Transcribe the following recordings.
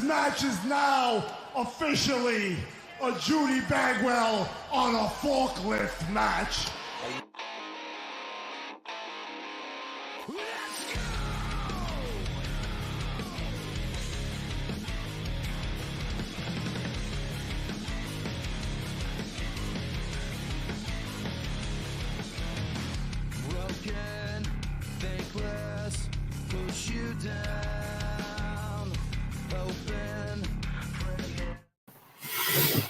match is now officially a Judy Bagwell on a forklift match. Broken, thankless, push you down, open.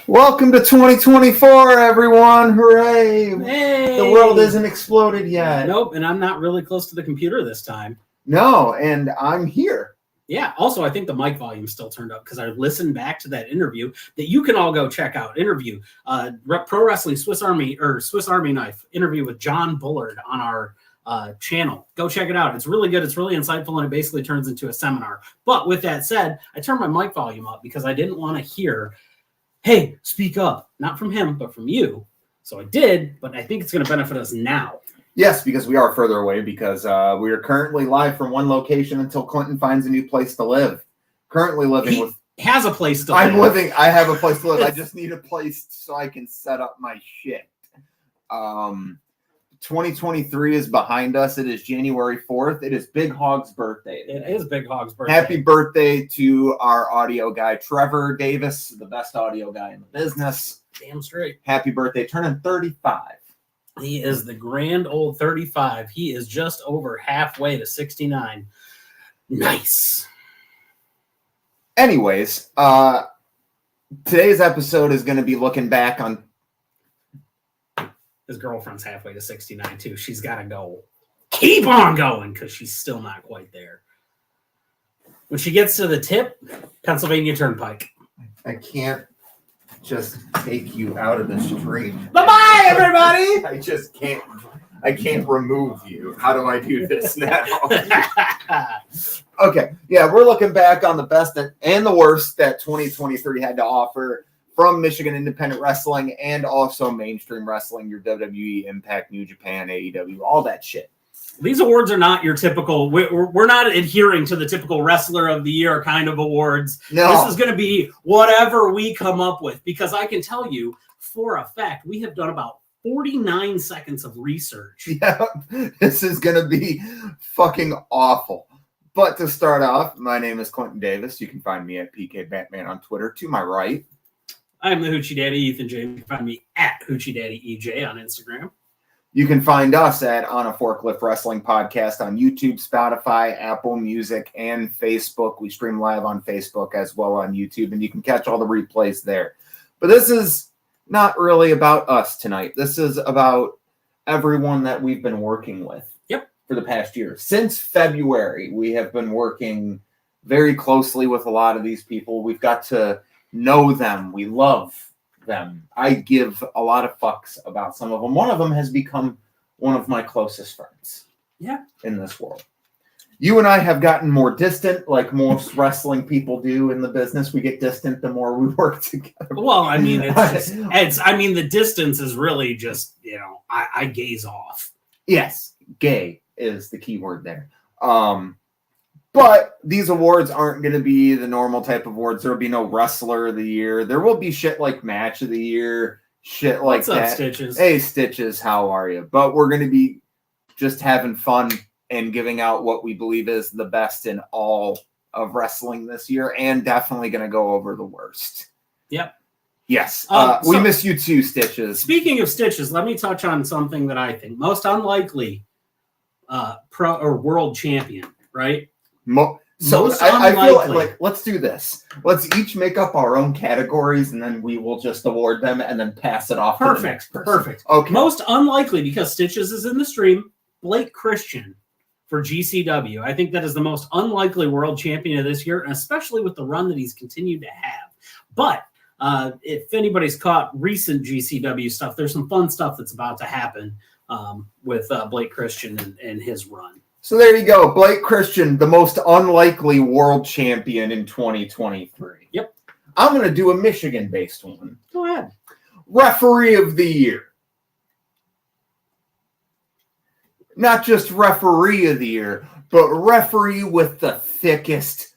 Welcome to 2024, everyone! Hooray! Hey! The world isn't exploded yet. Nope, and I'm not really close to the computer this time. No, and I'm here. Yeah, also, I think the mic volume still turned up because I listened back to that interview that you can all go check out. Interview, Pro Wrestling Swiss Army Knife interview with John Bullard on our channel. Go check it out. It's really good. It's really insightful, and it basically turns into a seminar. But with that said, I turned my mic volume up because I didn't want to hear, hey, speak up. Not from him, but from you. So I did, but I think it's going to benefit us now. Yes, because we are further away because we are currently live from one location until Clinton finds a new place to live. Currently living Has a place to live. I have a place to live. I just need a place so I can set up my shit. 2023 is behind us. It is January 4th. It is Big Hog's birthday. It is Big Hog's birthday. Happy birthday to our audio guy, Trevor Davis, the best audio guy in the business. Damn straight. Happy birthday. Turning 35. He is the grand old 35. He is just over halfway to 69. Nice. Anyways, today's episode is going to be looking back on... His girlfriend's halfway to 69, too. She's got to go. Keep on going, because she's still not quite there. When she gets to the tip, Pennsylvania Turnpike. I can't just take you out of the stream. Bye-bye, everybody! I just can't. I can't remove you. How do I do this now? Okay. Yeah, we're looking back on the best and the worst that 2023 had to offer from Michigan Independent Wrestling and also mainstream wrestling, your WWE, Impact, New Japan, AEW, all that shit. These awards are not your typical, we're not adhering to the typical Wrestler of the Year kind of awards. No. This is going to be whatever we come up with, because I can tell you for a fact, we have done about 49 seconds of research. Yeah, this is going to be fucking awful. But to start off, my name is Clinton Davis. You can find me at PK Batman on Twitter. To my right, I'm the Hoochie Daddy Ethan J. You can find me at Hoochie Daddy EJ on Instagram. you can find us at On a Forklift Wrestling Podcast on YouTube, Spotify, Apple Music, and Facebook. We stream live on Facebook as well on YouTube, and you can catch all the replays there. But this is not really about us tonight. This is about everyone that we've been working with. Yep. For the past year. Since February, we have been working very closely with a lot of these people. We've got to know them. We love them. I give a lot of fucks about some of them. One of them has become one of my closest friends. Yeah. In this world. You and I have gotten more distant, like most wrestling people do in the business. We get distant the more we work together. Well, I mean, the distance is really just, I gaze off. Yes, gay is the key word there. But these awards aren't going to be the normal type of awards. There will be no Wrestler of the Year. There will be shit like Match of the Year, shit like What's that. up, Stitches? Hey, Stitches, how are you? But we're going to be just having fun and giving out what we believe is the best in all of wrestling this year, and definitely going to go over the worst. Yep. Yes. We miss you too, Stitches. Speaking of Stitches, let me touch on something that I think most unlikely pro or world champion, right? So I feel like let's do this. Let's each make up our own categories, and then we will just award them and then pass it off to the next person. Perfect. Okay. Most unlikely, because Stitches is in the stream, Blake Christian for GCW. I think that is the most unlikely world champion of this year, and especially with the run that he's continued to have. But if anybody's caught recent GCW stuff, there's some fun stuff that's about to happen with Blake Christian and his run. So there you go. Blake Christian, the most unlikely world champion in 2023. Yep. I'm going to do a Michigan-based one. Go ahead. Referee of the Year. Not just referee of the year, but referee with the thickest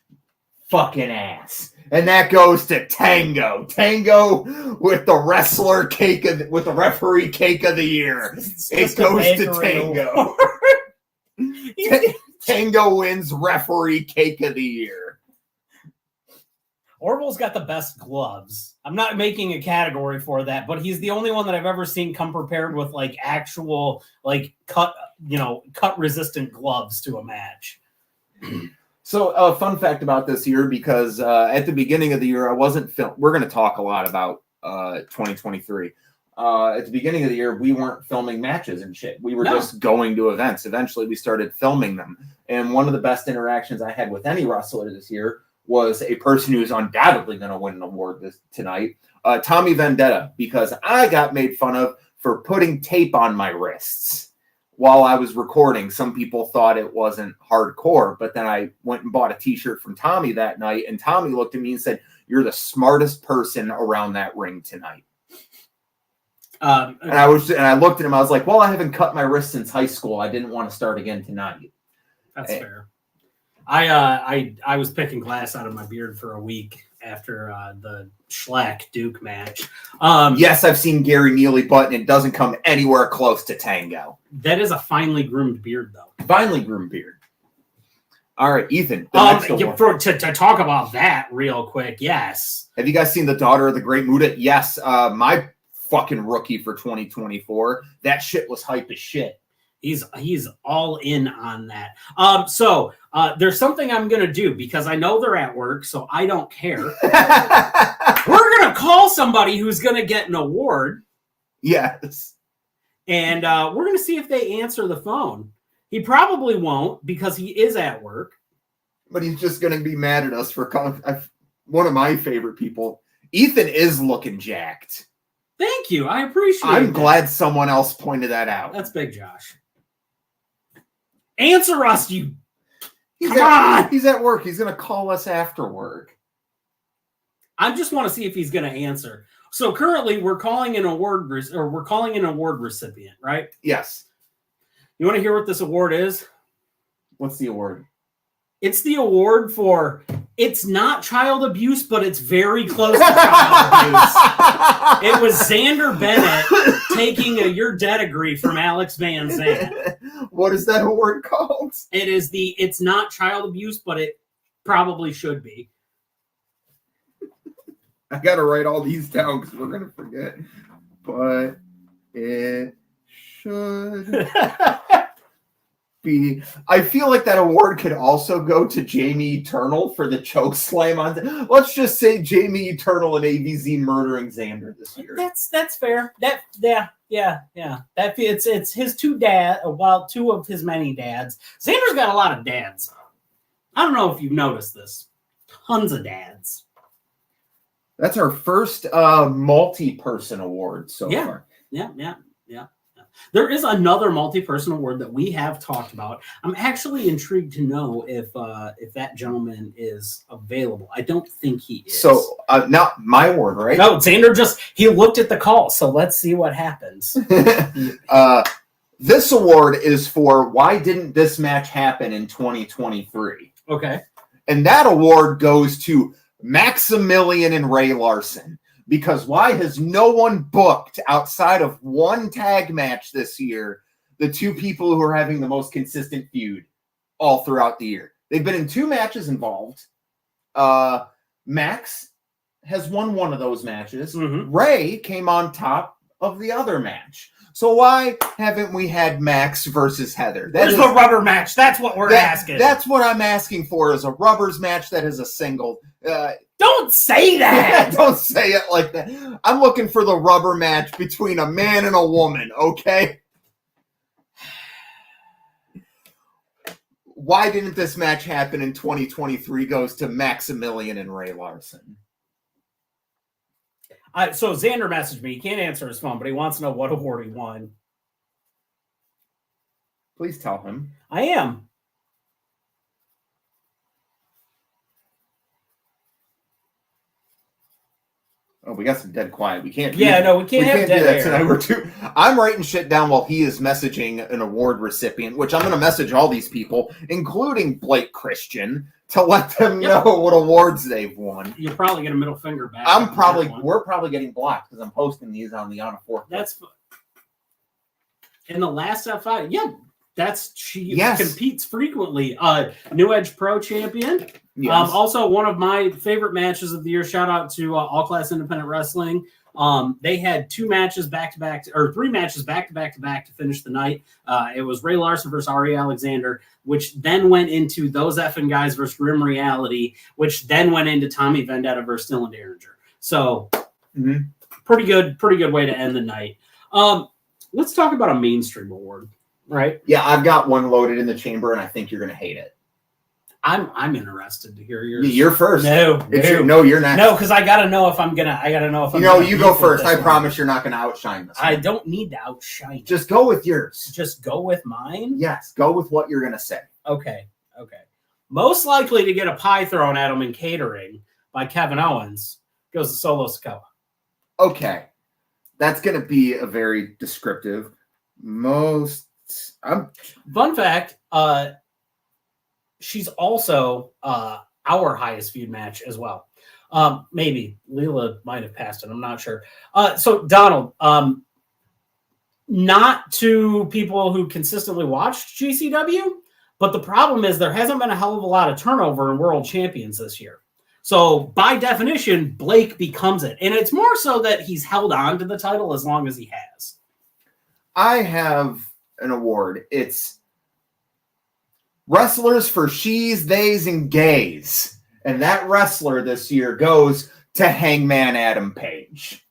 fucking ass. And that goes to Tango. Tango with the wrestler cake with the referee cake of the year. It goes to Tango. Tango wins referee cake of the year. Orville's got the best gloves. I'm not making a category for that, but he's the only one that I've ever seen come prepared with like actual like cut resistant gloves to a match. So a fun fact about this year, because at the beginning of the year, I wasn't we're going to talk a lot about 2023. At the beginning of the year, we weren't filming matches and shit. We were just going to events. Eventually, we started filming them. And one of the best interactions I had with any wrestler this year was a person who's undoubtedly going to win an award tonight, Tommy Vendetta, because I got made fun of for putting tape on my wrists while I was recording. Some people thought it wasn't hardcore, but then I went and bought a t-shirt from Tommy that night, and Tommy looked at me and said, "You're the smartest person around that ring tonight." And I looked at him. I was like, "Well, I haven't cut my wrist since high school. I didn't want to start again tonight." That's fair. I was picking glass out of my beard for a week after the Schlack Duke match. Yes, I've seen Gary Neely, but it doesn't come anywhere close to Tango. That is a finely groomed beard, though. Finely groomed beard. All right, Ethan. To talk about that real quick, yes. Have you guys seen The Daughter of the Great Muta? Yes. My fucking rookie for 2024. That shit was hype as shit. He's all in on that. So there's something I'm going to do because I know they're at work, so I don't care. We're going to call somebody who's going to get an award. Yes. And we're going to see if they answer the phone. He probably won't because he is at work. But he's just going to be mad at us for calling. One of my favorite people. Ethan is looking jacked. Thank you. I appreciate it. I'm glad someone else pointed that out. That's Big Josh. Answer us, you. He's at work. He's going to call us after work. I just want to see if he's going to answer. So currently, we're calling an award recipient, right? Yes. You want to hear what this award is? What's the award? It's the award for. It's not child abuse, but it's very close to child abuse. It was Xander Bennett taking a "You're Dead" degree from Alex Van Zandt. What is that award called? It is it's not child abuse, but it probably should be. I got to write all these down because we're going to forget. But it should be. I feel like that award could also go to Jamie Eternal for the choke slam on. Let's just say Jamie Eternal and AVZ murdering Xander this year. That's fair. Yeah. It's his two of his many dads. Xander's got a lot of dads. I don't know if you've noticed this. Tons of dads. That's our first multi-person award so far. Yeah. There is another multi-person award that we have talked about. I'm actually intrigued to know if that gentleman is available. I don't think he is. So, not my award, right? No, Xander he looked at the call, so let's see what happens. This award is for why didn't this match happen in 2023? Okay. And that award goes to Maximilian and Ray Larson. Because why has no one booked outside of one tag match this year the two people who are having the most consistent feud all throughout the year? They've been in two matches involved. Max has won one of those matches. Mm-hmm. Ray came on top of the other match. So why haven't we had Max versus Heather? There's the rubber match. That's what we're asking. That's what I'm asking for, is a rubbers match that is a single. Don't say that. Don't say it like that. I'm looking for the rubber match between a man and a woman, okay? Why didn't this match happen in 2023 goes to Maximilian and Ray Larson. So Xander messaged me. He can't answer his phone, but he wants to know what award he won. Please tell him. I am. Oh, we got some dead quiet. We can't. We can't have dead do that air. tonight. I'm writing shit down while he is messaging an award recipient, which I'm going to message all these people, including Blake Christian, to let them know what awards they've won. You'll probably get a middle finger back. We're probably getting blocked because I'm posting these on the Forklift. That's in the last F5. Yeah, she Yes. competes frequently. New Edge Pro champion. Yes. Also, one of my favorite matches of the year. Shout out to All Class Independent Wrestling. They had 2 matches back to back, or 3 matches back to back to finish the night. It was Ray Larson versus Ari Alexander, which then went into Those Effing Guys versus Grim Reality, which then went into Tommy Vendetta versus Dylan Derringer. So, pretty good way to end the night. Let's talk about a mainstream award, right? Yeah, I've got one loaded in the chamber, and I think you're going to hate it. I'm interested to hear yours. You're first. No, you're next. No, because I gotta know if I'm gonna. You go first. I promise you're not gonna outshine this. I don't need to outshine. Just go with yours. Just go with mine. Yes, go with what you're gonna say. Okay. Most likely to get a pie thrown at him in catering by Kevin Owens goes to Solo Sikoa. Okay, that's gonna be a very descriptive. Fun fact. She's also our highest viewed match as well. Maybe Leela might have passed it. I'm not sure. So Donald, not to people who consistently watched GCW, but the problem is there hasn't been a hell of a lot of turnover in world champions this year. So by definition, Blake becomes it. And it's more so that he's held on to the title as long as he has. I have an award. It's Wrestlers for She's, Theys, and Gays. And that wrestler this year goes to Hangman Adam Page.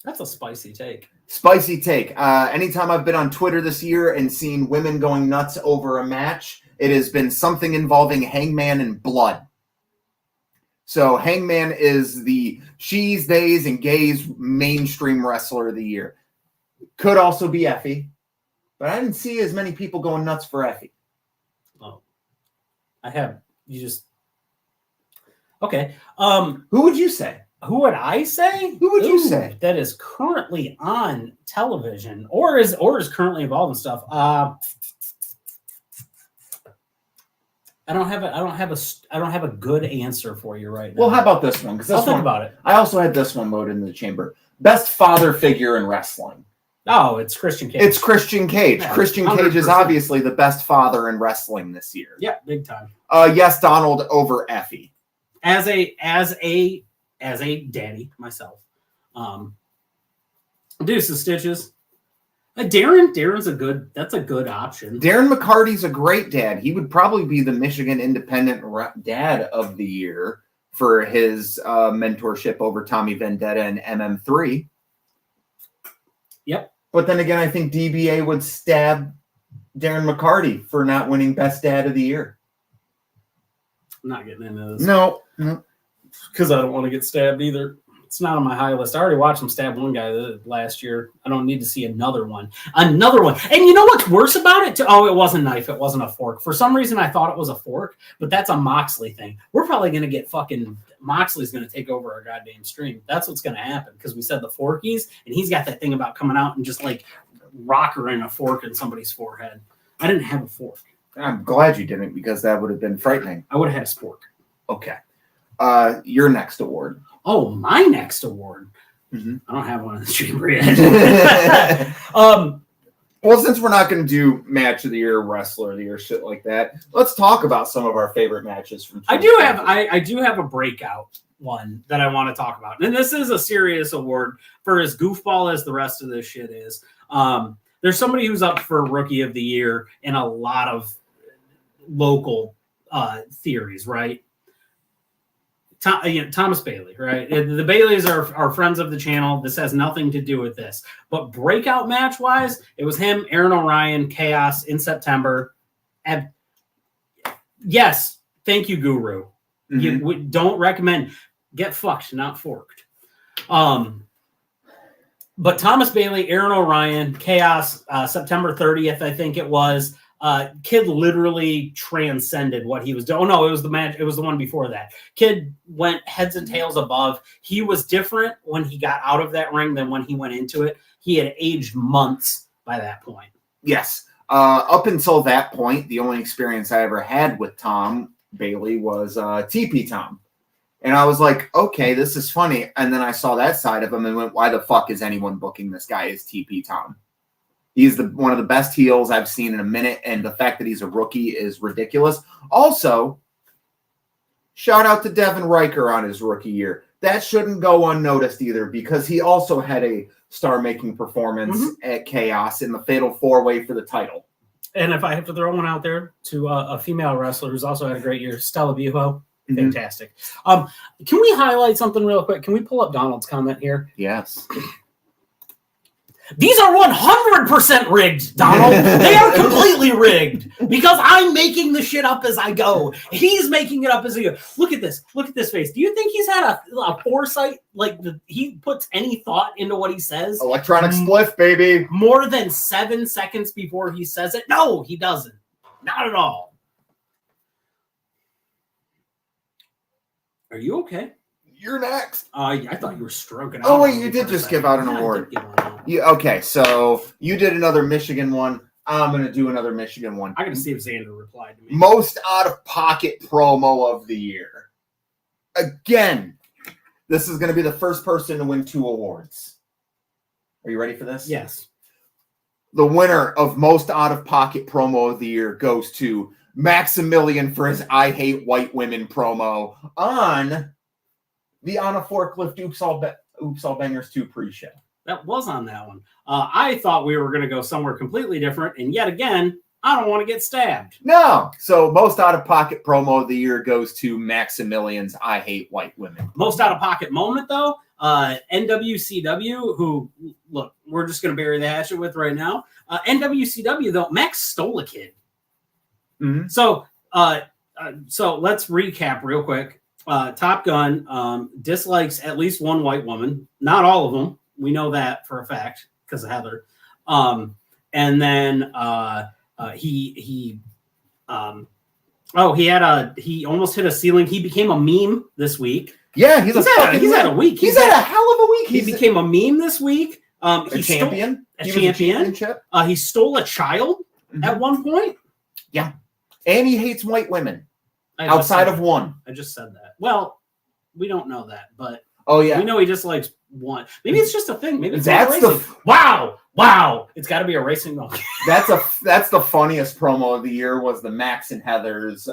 That's a spicy take. Spicy take. Anytime I've been on Twitter this year and seen women going nuts over a match, it has been something involving Hangman and blood. So Hangman is the She's, Theys, and Gays mainstream wrestler of the year. Could also be Effie. But I didn't see as many people going nuts for Effie. Oh, okay. Who would you say? Who would I say? Who would you say? That is currently on television or is currently involved in stuff. I don't have a good answer for you right now. Well, how about this one? Because I'll think about it. I also had this one loaded in the chamber. Best father figure in wrestling. Oh, it's Christian Cage. It's Christian Cage. Yeah, Christian Cage is 100%. obviously the best father in wrestling this year. Yeah, big time. Yes, Donald over Effie. As a daddy myself. Deuces Stitches. Darren's that's a good option. Darren McCarty's a great dad. He would probably be the Michigan Independent Dad of the Year for his mentorship over Tommy Vendetta and MM3. Yep. But then again, I think DBA would stab Darren McCarty for not winning Best Dad of the Year. I'm not getting into this. No. Because I don't want to get stabbed either. It's not on my high list. I already watched him stab one guy last year. I don't need to see another one. And you know what's worse about it? Oh, it wasn't a knife. It wasn't a fork. For some reason, I thought it was a fork, but that's a Moxley thing. We're probably going to get Moxley's going to take over our goddamn stream. That's what's going to happen because we said the Forkies, and he's got that thing about coming out and just like rockering a fork in somebody's forehead. I didn't have a fork. I'm glad you didn't because that would have been frightening. I would have had a spork. Okay. Your next award. Oh, my next award. Mm-hmm. I don't have one in the chamber yet. Well, since we're not going to do match of the year, wrestler of the year, shit like that, let's talk about some of our favorite matches from. I do have a breakout one that I want to talk about, and this is a serious award for as goofball as the rest of this shit is. There's somebody who's up for Rookie of the Year in a lot of local theories, right? Thomas Bailey, right? The Baileys are friends of the channel. This has nothing to do with this. But breakout match-wise, it was him, Aaron O'Ryan, Chaos in September. And yes, thank you, Guru. Mm-hmm. You don't recommend. Get fucked, not forked. But Thomas Bailey, Aaron O'Ryan, Chaos, September 30th, I think it was. Kid literally transcended what he was doing. Oh, no, it was the match. It was the one before that. Kid went heads and tails above. He was different when he got out of that ring than when he went into it. He had aged months by that point. Yes. Up until that point, the only experience I ever had with Tom Bailey was TP Tom. And I was like, okay, this is funny. And then I saw that side of him and went, why the fuck is anyone booking this guy as TP Tom? He's one of the best heels I've seen in a minute. And the fact that he's a rookie is ridiculous. Also, shout out to Devin Riker on his rookie year. That shouldn't go unnoticed either, because he also had a star-making performance at Chaos in the Fatal 4-Way for the title. And if I have to throw one out there to a female wrestler who's also had a great year, Stella Buho. Fantastic. Can we highlight something real quick? Can we pull up Donald's comment here? Yes. These are 100% rigged, Donald. They are completely rigged because I'm making the shit up as I go. He's making it up as he goes. Look at this. Look at this face. Do you think he's had a foresight? Like he puts any thought into what he says? Electronic spliff, baby. More than 7 seconds before he says it? No, he doesn't. Not at all. Are you okay? You're next. I thought you were stroking out. Oh, wait, you did just give out an award. Okay, so you did another Michigan one. I'm going to do another Michigan one. I got to see if Xander replied to me. Most out-of-pocket promo of the year. Again, this is going to be the first person to win 2 awards. Are you ready for this? Yes. The winner of most out-of-pocket promo of the year goes to Maximilian for his I Hate White Women promo on the On a Forklift Oops All Bangers 2 pre-show. That was on that one. I thought we were going to go somewhere completely different, and yet again, I don't want to get stabbed. No. So most out-of-pocket promo of the year goes to Maximilian's I Hate White Women. Most out-of-pocket moment, though, NWCW, who, look, we're just going to bury the hatchet with right now. NWCW, though, Max stole a kid. Mm-hmm. So let's recap real quick. Top Gun dislikes at least one white woman, not all of them. We know that for a fact because of Heather. And then he almost hit a ceiling. He became a meme this week. Yeah, he's had a week. He's had a hell of a week. He became a meme this week. A champion. Championship. He stole a child at one point. Yeah. And he hates white women outside of one. I just said that. Well, we don't know that, but we know he dislikes one. Maybe it's just a thing. Maybe it's that's wow. It's got to be a racing moment. That's the funniest promo of the year was the Max and Heather's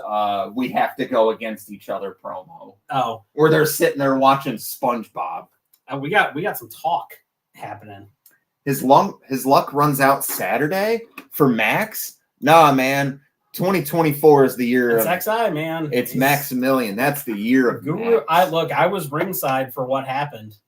we have to go against each other promo. Oh, where they're sitting there watching SpongeBob. We got some talk happening. His luck runs out Saturday for Max. Nah, man. 2024 is the year. It's XI, man. It's Maximilian. That's the year of Guru. I was ringside for what happened.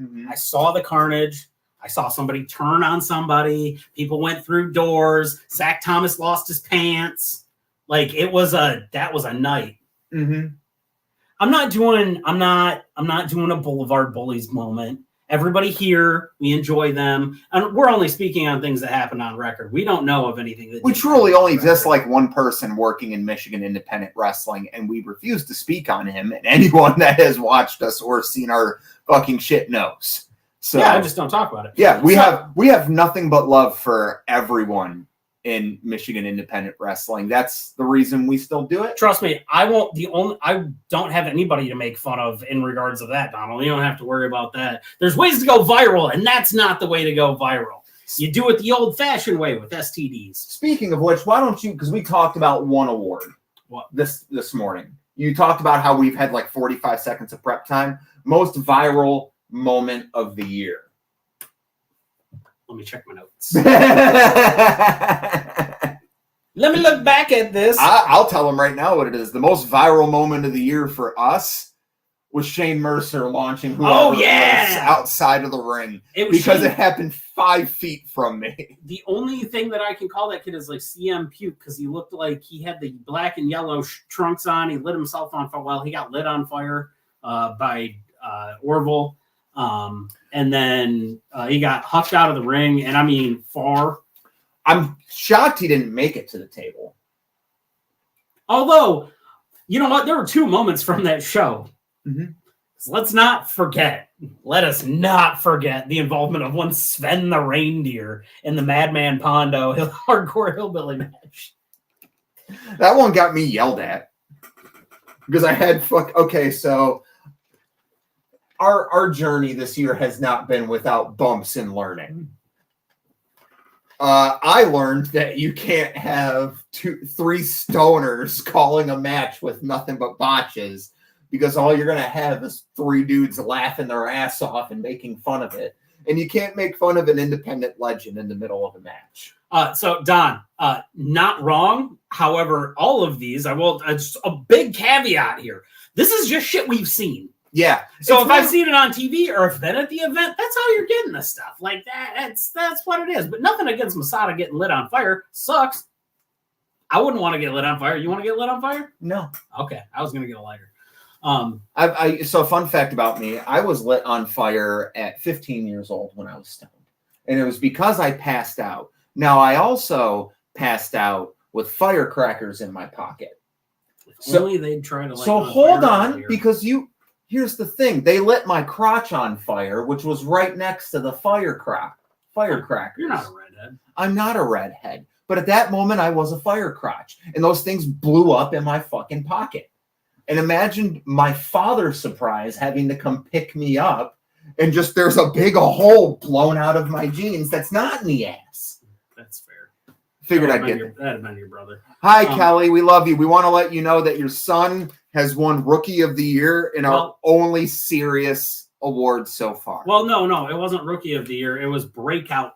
Mm-hmm. I saw the carnage. I saw somebody turn on somebody. People went through doors. Zach Thomas lost his pants. Like that was a night. Mm-hmm. I'm not doing a Boulevard Bullies moment. Everybody here, we enjoy them. And we're only speaking on things that happened on record. We don't know of anything that we truly only dislike one person working in Michigan independent wrestling, and we refuse to speak on him. And anyone that has watched us or seen our fucking shit knows. So yeah, I just don't talk about it. Yeah, we have nothing but love for everyone in Michigan independent wrestling. That's the reason we still do it. Trust me, I don't have anybody to make fun of in regards to that, Donald. You don't have to worry about that. There's ways to go viral, and that's not the way to go viral. You do it the old-fashioned way with STDs. Speaking of which, why don't you, because we talked about one award this morning. You talked about how we've had like 45 seconds of prep time. Most viral moment of the year. Let me check my notes. Let me look back at this. I'll tell them right now what it is. The most viral moment of the year for us was Shane Mercer launching whoever outside of the ring. It happened 5 feet from me. The only thing that I can call that kid is like CM Puke because he looked like he had the black and yellow trunks on. He lit himself on fire. Well, he got lit on fire by Orville. And then he got hucked out of the ring, and I mean far. I'm shocked he didn't make it to the table. Although, you know what? There were 2 moments from that show. Mm-hmm. Let's not forget. Let us not forget the involvement of one Sven the Reindeer in the Madman Pondo Hardcore Hillbilly match. That one got me yelled at because I had okay, so our journey this year has not been without bumps in learning. I learned that you can't have 3 stoners calling a match with nothing but botches, because all you're going to have is 3 dudes laughing their ass off and making fun of it. And you can't make fun of an independent legend in the middle of a match. So, Don, not wrong. However, all of these, just a big caveat here. This is just shit we've seen. Yeah. So if I've seen it on TV or if been at the event, that's how you're getting this stuff. Like that. That's what it is. But nothing against Masada getting lit on fire. Sucks. I wouldn't want to get lit on fire. You want to get lit on fire? No. Okay. I was going to get a lighter. So fun fact about me, I was lit on fire at 15 years old when I was stoned. And it was because I passed out. Now, I also passed out with firecrackers in my pocket. If only they'd try to. So hold on, because here's the thing. They lit my crotch on fire, which was right next to the firecrackers. You're not a redhead. I'm not a redhead. But at that moment, I was a fire crotch. And those things blew up in my fucking pocket. And imagine my father's surprise having to come pick me up, and just there's a big hole blown out of my jeans that's not in the ass. That's fair. Figured I'd get there. That'd have been your brother. Hi, Kelly. We love you. We want to let you know that your son has won Rookie of the Year in our only serious award so far. Well, no. It wasn't Rookie of the Year. It was Breakout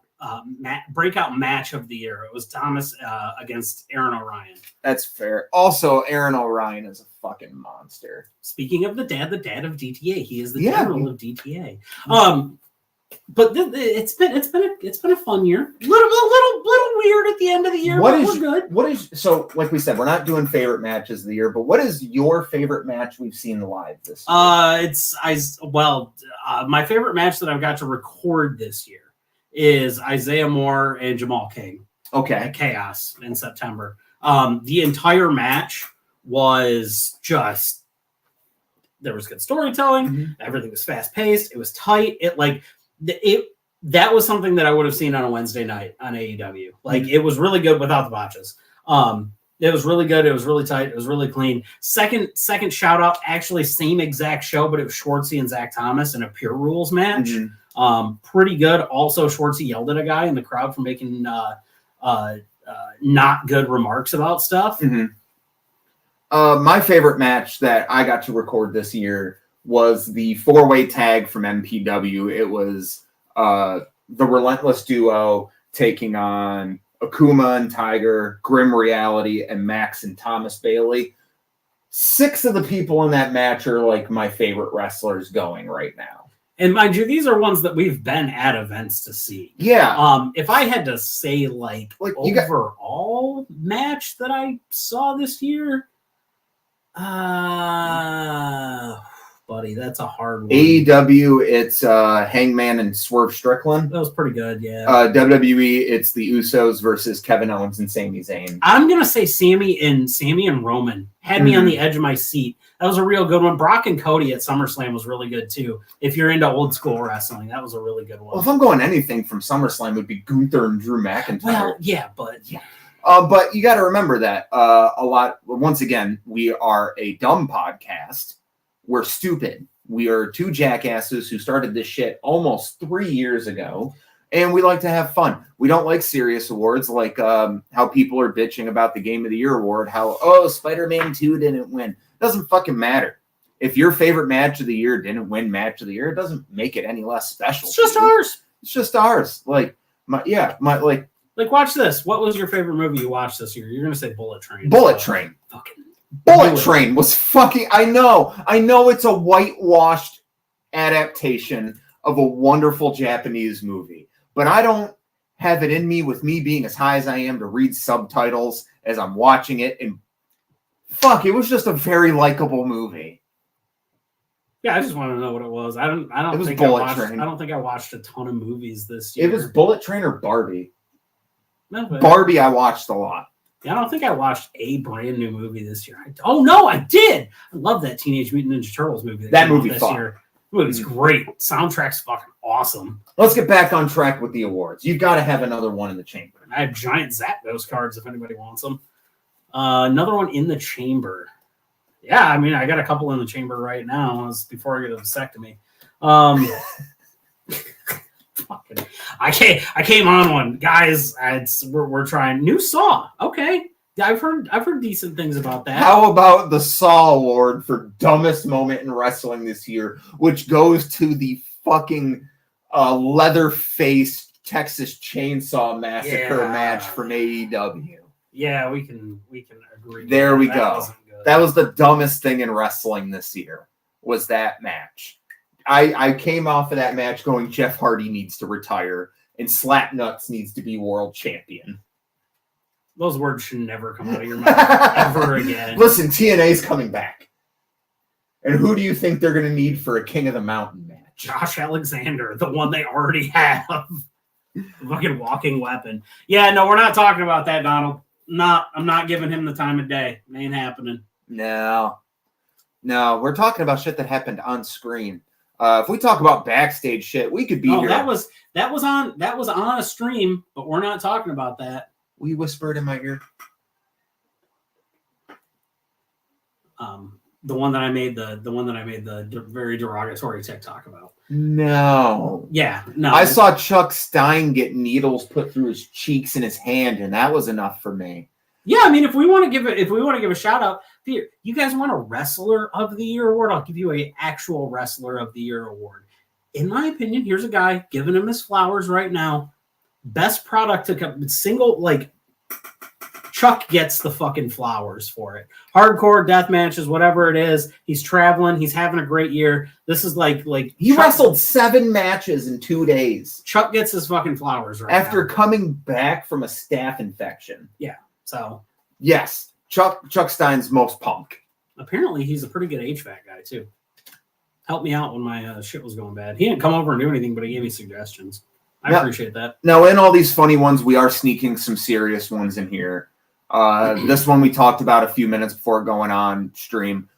Match of the Year. It was Thomas against Aaron O'Ryan. That's fair. Also, Aaron O'Ryan is a fucking monster. Speaking of the dad of DTA, he is the general of DTA. But it's been a fun year. Little weird at the end of the year. We're good. So like we said, we're not doing favorite matches of the year, but what is your favorite match we've seen live this year? My favorite match that I've got to record this year is Isaiah Moore and Jamal King. Okay. At Chaos in September. The entire match was just, there was good storytelling. Mm-hmm. Everything was fast paced. It was tight. That was something that I would have seen on a Wednesday night on AEW. It was really good without the botches. It was really good. It was really tight. It was really clean. Second shout out, actually same exact show, but it was Schwartzy and Zach Thomas in a Pure Rules match. Mm-hmm. Pretty good. Also, Schwartzy yelled at a guy in the crowd for making not good remarks about stuff. Mm-hmm. My favorite match that I got to record this year was the 4-way tag from MPW. It was the Relentless Duo taking on Akuma and Tiger, Grim Reality, and Max and Thomas Bailey. 6 of the people in that match are like my favorite wrestlers going right now. And mind you, these are ones that we've been at events to see. Yeah. If I had to say overall match that I saw this year, buddy, that's a hard one. AEW, it's Hangman and Swerve Strickland. That was pretty good, yeah. WWE, it's the Usos versus Kevin Owens and Sami Zayn. I'm gonna say Sammy and Roman had me on the edge of my seat. That was a real good one. Brock and Cody at SummerSlam was really good too. If you're into old school wrestling, that was a really good one. Well, if I'm going anything from SummerSlam, it would be Gunther and Drew McIntyre. Well, yeah, but yeah. But you got to remember that once again, we are a dumb podcast. We're stupid. We are 2 jackasses who started this shit almost 3 years ago, and we like to have fun. We don't like serious awards like how people are bitching about the Game of the Year award, how, Spider-Man 2 didn't win. Doesn't fucking matter. If your favorite match of the year didn't win match of the year, it doesn't make it any less special. It's just ours. It's just ours. Like, watch this. What was your favorite movie you watched this year? You're going to say Bullet Train. Bullet Train. Fucking Bullet Train was fucking... I know it's a whitewashed adaptation of a wonderful Japanese movie, but I don't have it in me, with me being as high as I am, to read subtitles as I'm watching it, and it was just a very likable movie. Yeah, I just want to know what it was. I don't think I watched a ton of movies this year. It was Bullet Train or Barbie. No, but Barbie I watched a lot. Yeah, I don't think I watched a brand new movie this year. Oh no, I did. I love that Teenage Mutant Ninja Turtles movie. That movie this fun. year. The movie's great. Soundtrack's fucking awesome. Let's get back on track with the awards. You've got to have another one in the chamber. I have giant Zapdos cards if anybody wants them. Another one in the chamber. Yeah, I mean, I got a couple in the chamber right now. It's before I get a vasectomy. Fucking, I came on one, guys. We're trying new Saw. Okay, I've heard decent things about that. How about the Saw Award for dumbest moment in wrestling this year, which goes to the fucking leather-faced Texas Chainsaw Massacre match from AEW. Yeah, we can agree. There we go. That was the dumbest thing in wrestling this year. Was that match? I came off of that match going, Jeff Hardy needs to retire and Slapnuts needs to be world champion. Those words should never come out of your mouth ever again. Listen, TNA's coming back. And who do you think they're going to need for a King of the Mountain match? Josh Alexander, the one they already have. Fucking walking weapon. Yeah, no, we're not talking about that, Donald. I'm not giving him the time of day. It ain't happening. No, we're talking about shit that happened on screen. If we talk about backstage shit, we could be here. That was on a stream, but we're not talking about that. We whispered in my ear. The one that I made the very derogatory TikTok about. No. Yeah, no. I saw Chuck Stein get needles put through his cheeks and his hand, and that was enough for me. Yeah, I mean, if we want to give a shout out, here, you guys want a Wrestler of the Year award? I'll give you a actual Wrestler of the Year award. In my opinion, here's a guy giving him his flowers right now. Best product to come single, like Chuck gets the fucking flowers for it. Hardcore death matches, whatever it is. He's traveling. He's having a great year. This is like he Chuck, wrestled 7 matches in 2 days. Chuck gets his fucking flowers right after now. Coming back from a staph infection. Yeah. So yes, Chuck Stein's most punk. Apparently, he's a pretty good HVAC guy too. Helped me out when my shit was going bad. He didn't come over and do anything, but he gave me suggestions. I appreciate that. Now, in all these funny ones, we are sneaking some serious ones in here. This one we talked about a few minutes before going on stream.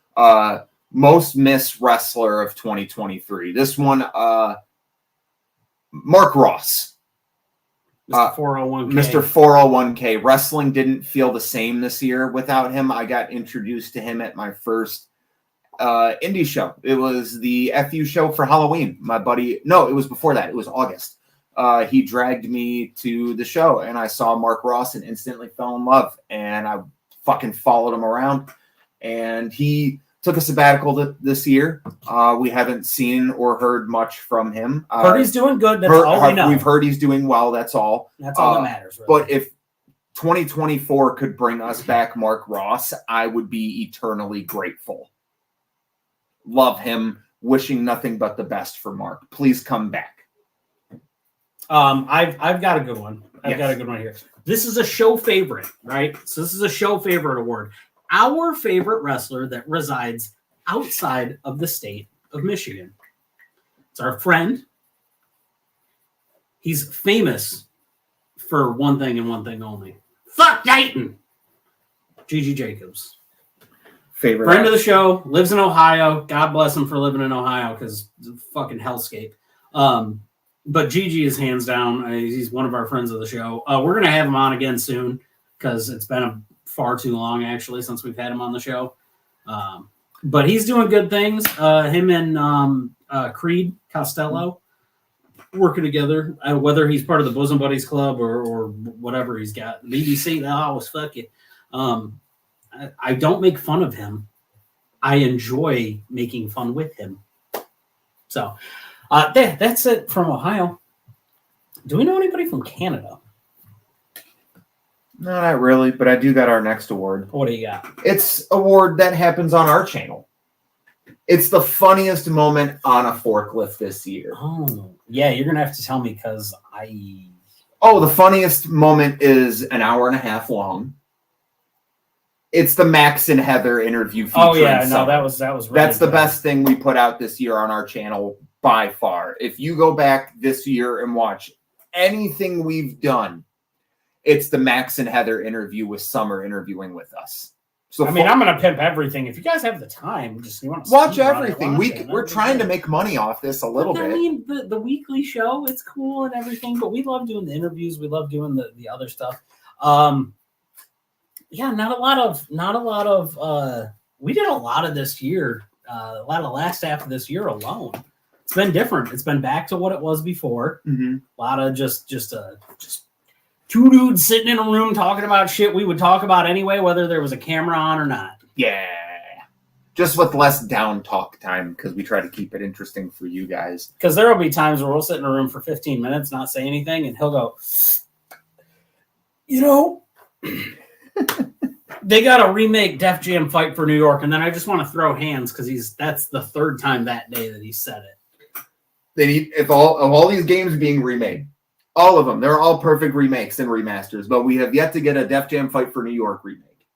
Most missed wrestler of 2023. This one, Mark Ross. Mr. 401k. Mr. 401k. Wrestling didn't feel the same this year without him. I got introduced to him at my first indie show. It was the FU show for Halloween. My buddy, no, it was before that. It was August. He dragged me to the show, and I saw Mark Ross and instantly fell in love. And I fucking followed him around. And he took a sabbatical this year. We haven't seen or heard much from him. Heard he's doing good. That's all we know. We've heard he's doing well. That's all. That's all that matters. Really. But if 2024 could bring us back Mark Ross, I would be eternally grateful. Love him. Wishing nothing but the best for Mark. Please come back. I've got a good one. I've got a good one here. This is a show favorite, right? So this is a show favorite award. Our favorite wrestler that resides outside of the state of Michigan. It's our friend. He's famous for one thing and one thing only. Fuck Dayton! Gigi Jacobs. Favorite friend of the show, lives in Ohio. God bless him for living in Ohio because it's a fucking hellscape. But Gigi is hands down. He's one of our friends of the show. We're going to have him on again soon because it's been far too long, actually, since we've had him on the show. But he's doing good things. Him and Creed Costello working together, whether he's part of the Bosom Buddies Club or whatever he's got. BBC, they always fuck it. I don't make fun of him. I enjoy making fun with him. So that's it from Ohio. Do we know anybody from Canada? No, not really, but I do got our next award. What do you got? It's award that happens on our channel. It's the funniest moment on a forklift this year. Oh, yeah, you're going to have to tell me because the funniest moment is an hour and a half long. It's the Max and Heather interview featuring that was really That's the best thing we put out this year on our channel by far. If you go back this year and watch anything we've done, it's the Max and Heather interview with Summer interviewing with us. So I mean, I'm going to pimp everything. If you guys have the time, just you want to watch everything. We're trying to make money off this a little bit. I mean, the weekly show, it's cool and everything, but we love doing the interviews. We love doing the other stuff. Yeah, not a lot of. We did a lot of this year. A lot of the last half of this year alone. It's been different. It's been back to what it was before. Mm-hmm. A lot of just two dudes sitting in a room talking about shit we would talk about anyway, whether there was a camera on or not. Yeah. Just with less down talk time because we try to keep it interesting for you guys. Because there will be times where we'll sit in a room for 15 minutes, not say anything, and he'll go, they got to remake Def Jam Fight for New York, and then I just want to throw hands because that's the third time that day that he said it. They need of all these games being remade. All of them. They're all perfect remakes and remasters, but we have yet to get a Def Jam Fight for New York remake.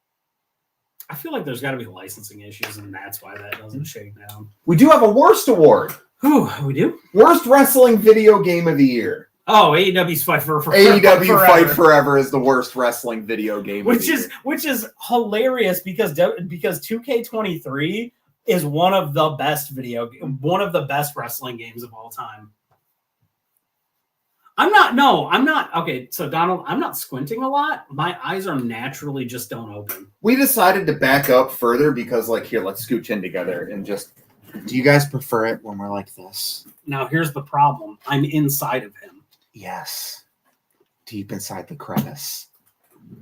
I feel like there's got to be licensing issues, and that's why that doesn't shake down. We do have a Worst Award. We do? Worst Wrestling Video Game of the Year. Oh, AEW's Fight for AEW Fight Forever is the worst wrestling video game. Which is hilarious because 2K23 is one of the best wrestling games of all time. I'm not. Okay, so Donald, I'm not squinting a lot. My eyes are naturally just don't open. We decided to back up further because, here, let's scooch in together and just. Do you guys prefer it when we're like this? Now, here's the problem. I'm inside of him. Yes. Deep inside the crevice.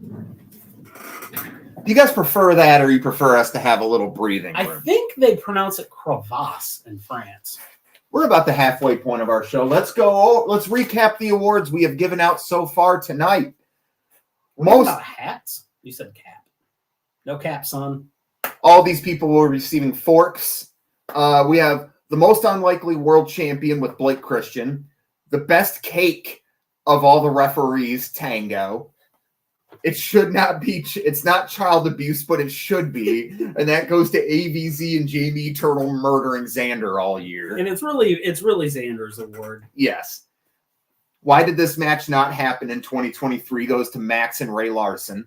Do you guys prefer that, or you prefer us to have a little breathing room? I think they pronounce it crevasse in France. We're about the halfway point of our show. Let's go. Let's recap the awards we have given out so far tonight. Most about hats. You said cap. No cap, son. All these people were receiving forks. We have the most unlikely world champion with Blake Christian. The best cake of all the referees, Tango. It should not be. It's not child abuse, but it should be, and that goes to AVZ and Jamie Turtle murdering Xander all year. And it's really Xander's award. Yes. Why did this match not happen in 2023? Goes to Max and Ray Larson.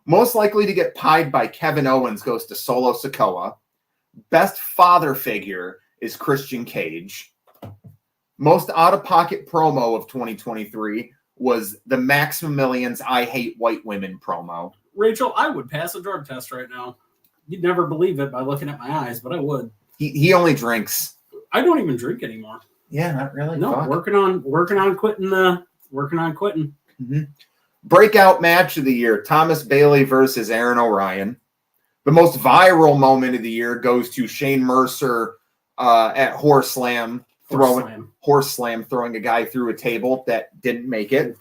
Most likely to get pied by Kevin Owens goes to Solo Sikoa. Best father figure is Christian Cage. Most out-of-pocket promo of 2023 was the Maximum Millions I Hate White Women promo. Rachel, I would pass a drug test right now. You'd never believe it by looking at my eyes, but I would. He only drinks. I don't even drink anymore. Yeah, not really. No, Fuck. working on quitting. Mm-hmm. Breakout match of the year, Thomas Bailey versus Aaron O'Ryan. The most viral moment of the year goes to Shane Mercer at Horse Slam throwing a guy through a table that didn't make it.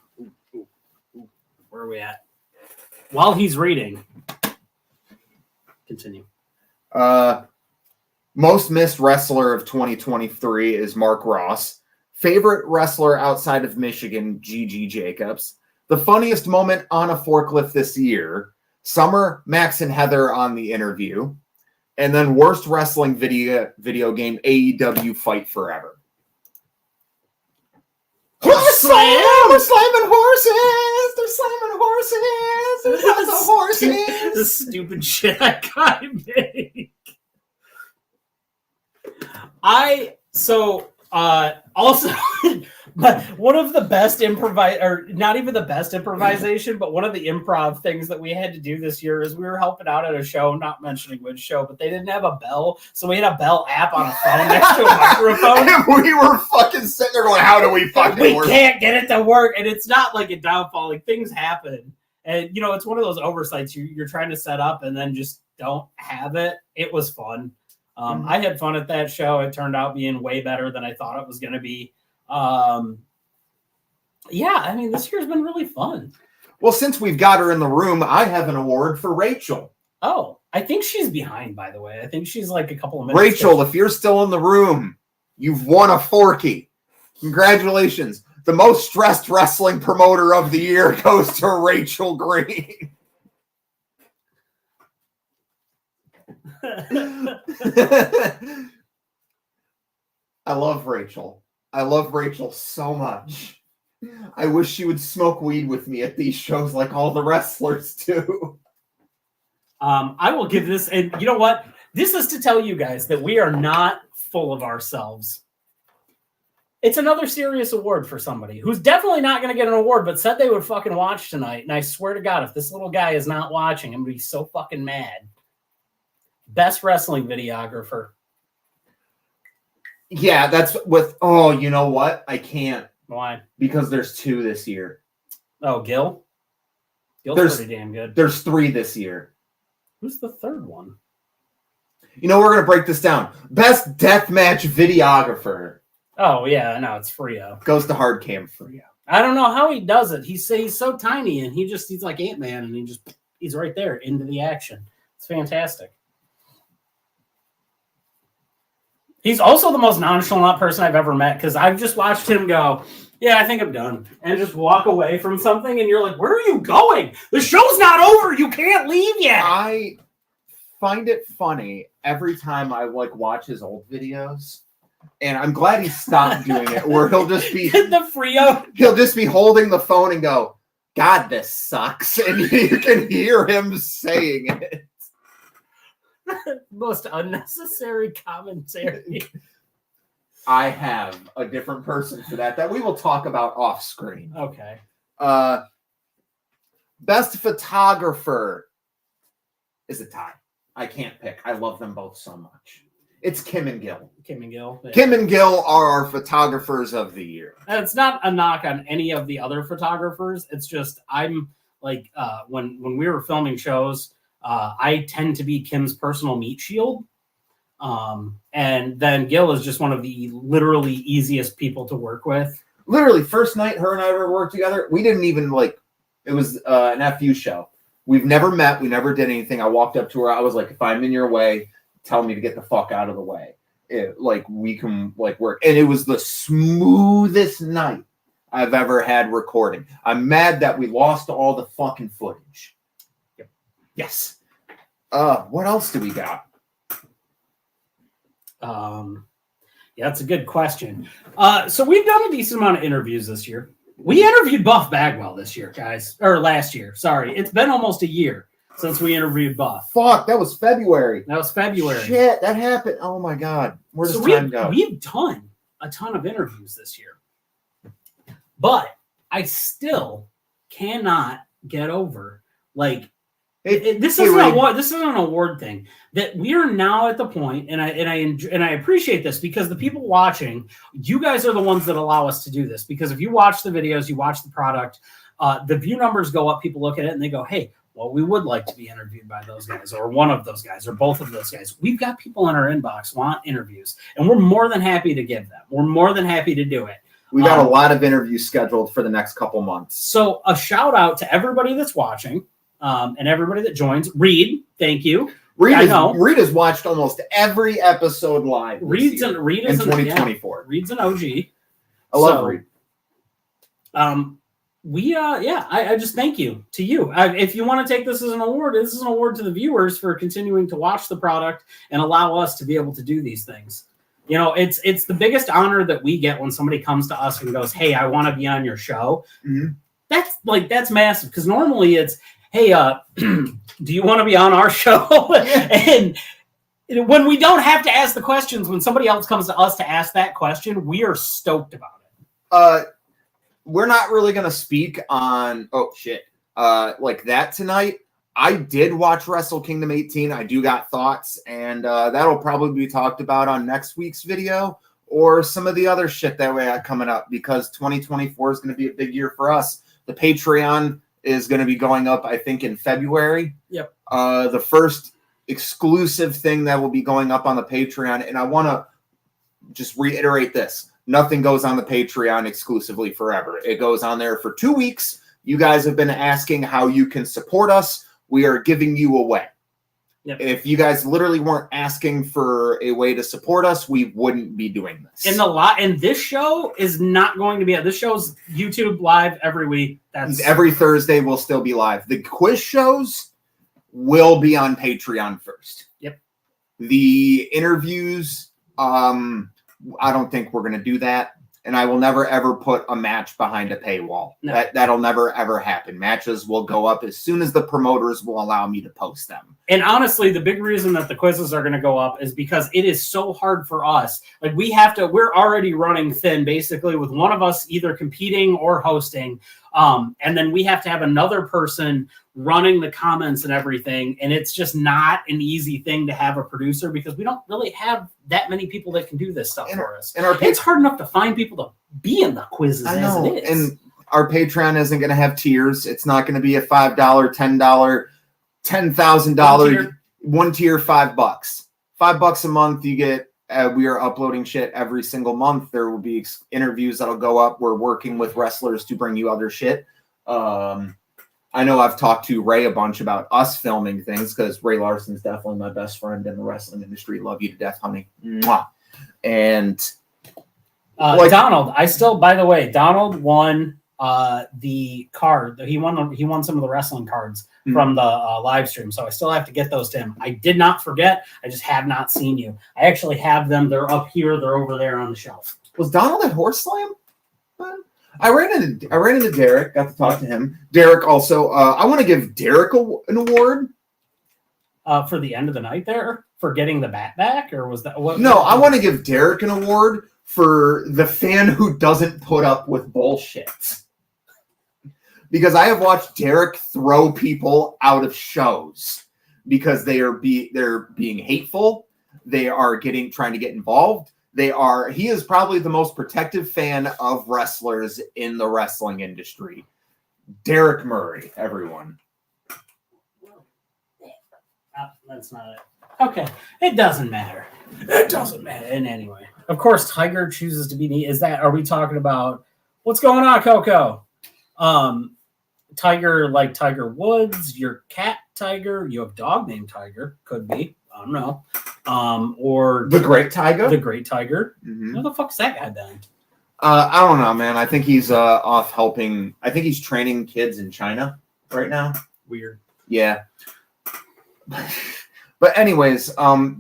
Where are we at? While he's reading. Continue. Most missed wrestler of 2023 is Mark Ross. Favorite wrestler outside of Michigan, Gigi Jacobs. The funniest moment on a forklift this year, Summer, Max, and Heather on the interview. And then worst wrestling video game, AEW Fight Forever. Horse slam! They're slamming horses! They're slamming horses! There's lots of horses! The stupid shit I gotta make. Also, but one of the best not even the best improvisation, but one of the improv things that we had to do this year is we were helping out at a show, not mentioning which show, but they didn't have a bell. So we had a bell app on a phone next to a microphone. And we were fucking sitting there going, how do we fucking work? We can't get it to work. And it's not like a downfall. Like things happen. And, it's one of those oversights you're trying to set up and then just don't have it. It was fun. I had fun at that show. It turned out being way better than I thought it was going to be. This year's been really fun. Well, since we've got her in the room, I have an award for Rachel. Oh, I think she's behind, by the way. I think she's like a couple of minutes. Rachel, if you're still in the room, you've won a Forkie. Congratulations. The most stressed wrestling promoter of the year goes to Rachel Green. I love Rachel. I love Rachel so much. I wish she would smoke weed with me at these shows like all the wrestlers do. I will give this, and you know what? This is to tell you guys that we are not full of ourselves. It's another serious award for somebody who's definitely not going to get an award, but said they would fucking watch tonight. And I swear to God, if this little guy is not watching, I'm going to be so fucking mad. Best wrestling videographer. Yeah, that's with, oh, you know what? I can't. Why? Because there's 2 this year. Oh, Gil? Gil's pretty damn good. There's 3 this year. Who's the third one? You know, we're going to break this down. Best deathmatch videographer. Oh, yeah, no, it's Frio. Goes to hard cam Frio. I don't know how he does it. He's so tiny, and he's like Ant-Man, and he's right there into the action. It's fantastic. He's also the most nonchalant person I've ever met, because I've just watched him go, yeah, I think I'm done, and just walk away from something, and you're like, where are you going? The show's not over. You can't leave yet. I find it funny every time I watch his old videos. And I'm glad he stopped doing it, where he'll just be the Frio. He'll just be holding the phone and go, God, this sucks. And you can hear him saying it. Most unnecessary commentary. I have a different person for that we will talk about off screen. Okay. Best photographer is a tie. I can't pick. I love them both so much. It's Kim and Gil. Kim and Gil. Yeah. Kim and Gil are our photographers of the year. And it's not a knock on any of the other photographers. It's just I'm like when we were filming shows, I tend to be Kim's personal meat shield. And then Gil is just one of the literally easiest people to work with. Literally, first night her and I ever worked together, we didn't even it was an FU show. We've never met. We never did anything. I walked up to her. I was like, if I'm in your way, tell me to get the fuck out of the way. We can work. And it was the smoothest night I've ever had recording. I'm mad that we lost all the fucking footage. Yep. Yes. What else do we got? Yeah, that's a good question. So we've done a decent amount of interviews this year. We interviewed Buff Bagwell this year, guys. Or last year. Sorry. It's been almost a year since we interviewed Buff. Fuck, that was February. Shit, that happened. Oh my God. Where does time go? We've done a ton of interviews this year. But I still cannot get over this isn't an award thing. That we are now at the point, and I appreciate this because the people watching, you guys are the ones that allow us to do this. Because if you watch the videos, you watch the product, the view numbers go up. People look at it and they go, "Hey, well, we would like to be interviewed by those guys, or one of those guys, or both of those guys." We've got people in our inbox want interviews, and we're more than happy to give them. We're more than happy to do it. We got a lot of interviews scheduled for the next couple months. So a shout out to everybody that's watching. And everybody that joins. Reed, thank you. Reed has watched almost every episode live. Reed is in 2024. Reed's an OG. I love Reed. I just thank you to you. If you want to take this as an award, this is an award to the viewers for continuing to watch the product and allow us to be able to do these things. You know, it's the biggest honor that we get when somebody comes to us and goes, "Hey, I want to be on your show." Mm-hmm. That's massive, because normally it's, "Hey, do you want to be on our show?" And when we don't have to ask the questions, when somebody else comes to us to ask that question, we are stoked about it. We're not really going to speak on, like that tonight. I did watch Wrestle Kingdom 18. I do got thoughts, and that'll probably be talked about on next week's video or some of the other shit that we got coming up, because 2024 is going to be a big year for us. The Patreon is going to be going up, I think, in February. Yep. The first exclusive thing that will be going up on the Patreon, and I want to just reiterate this. Nothing goes on the Patreon exclusively forever. It goes on there for 2 weeks. You guys have been asking how you can support us. We are giving you a way. Yep. If you guys literally weren't asking for a way to support us, we wouldn't be doing this. And this show is not going to be. This show's YouTube live every week. Every Thursday will still be live. The quiz shows will be on Patreon first. Yep. The interviews, I don't think we're going to do that. And I will never ever put a match behind a paywall. No. That'll never ever happen. Matches will go up as soon as the promoters will allow me to post them. And honestly, the big reason that the quizzes are going to go up is because it is so hard for us. Like we're already running thin, basically, with one of us either competing or hosting. And then we have to have another person running the comments and everything. And it's just not an easy thing to have a producer because we don't really have that many people that can do this stuff for us. And it's hard enough to find people to be in the quizzes as it is. And our Patreon isn't going to have tiers. It's not going to be a $5, $10, $10,000 one tier, $5. $5 a month. You get. We are uploading shit every single month. There will be interviews that'll go up. We're working with wrestlers to bring you other shit. I know I've talked to Ray a bunch about us filming things because Ray Larson's definitely my best friend in the wrestling industry. Love you to death, honey. Mwah. And Donald, by the way, Donald won the card. He won some of the wrestling cards from the live stream. So I still have to get those to him. I did not forget. I just have not seen you. I actually have them. They're up here. They're over there on the shelf. Was Donald at Horse Slam? I ran into Derek. Got to talk to him. Derek also. I want to give Derek an award for the end of the night there for getting the bat back, or was that what? No, I want to give Derek an award for the fan who doesn't put up with bullshit. Because I have watched Derek throw people out of shows because they're being hateful. They are trying to get involved. He is probably the most protective fan of wrestlers in the wrestling industry. Derek Murray, everyone. That's not it. Okay. It doesn't matter. It doesn't matter. And anyway, of course, Tiger chooses to be. Are we talking about what's going on, Coco? Tiger, like Tiger Woods, your cat Tiger, you have dog named Tiger, could be. I don't know. Or the Great Tiger. The Great Tiger. Mm-hmm. Who the fuck's that guy then? I don't know, man. I think he's off helping. I think he's training kids in China right now. Weird. Yeah. But anyways,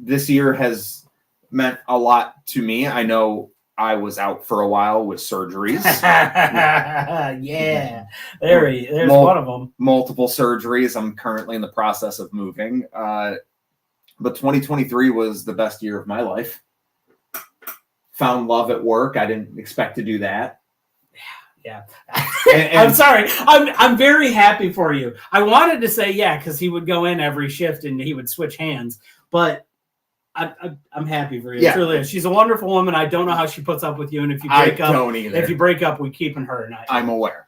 this year has meant a lot to me. I know I was out for a while with surgeries. Yeah. There's one of them. Multiple surgeries. I'm currently in the process of moving. But 2023 was the best year of my life. Found love at work. I didn't expect to do that. Yeah. I'm sorry. I'm very happy for you. I wanted to say because he would go in every shift and he would switch hands, but I'm happy for you. Yeah. Truly, she's a wonderful woman. I don't know how she puts up with you. And if you break up, we keep her. And I'm aware.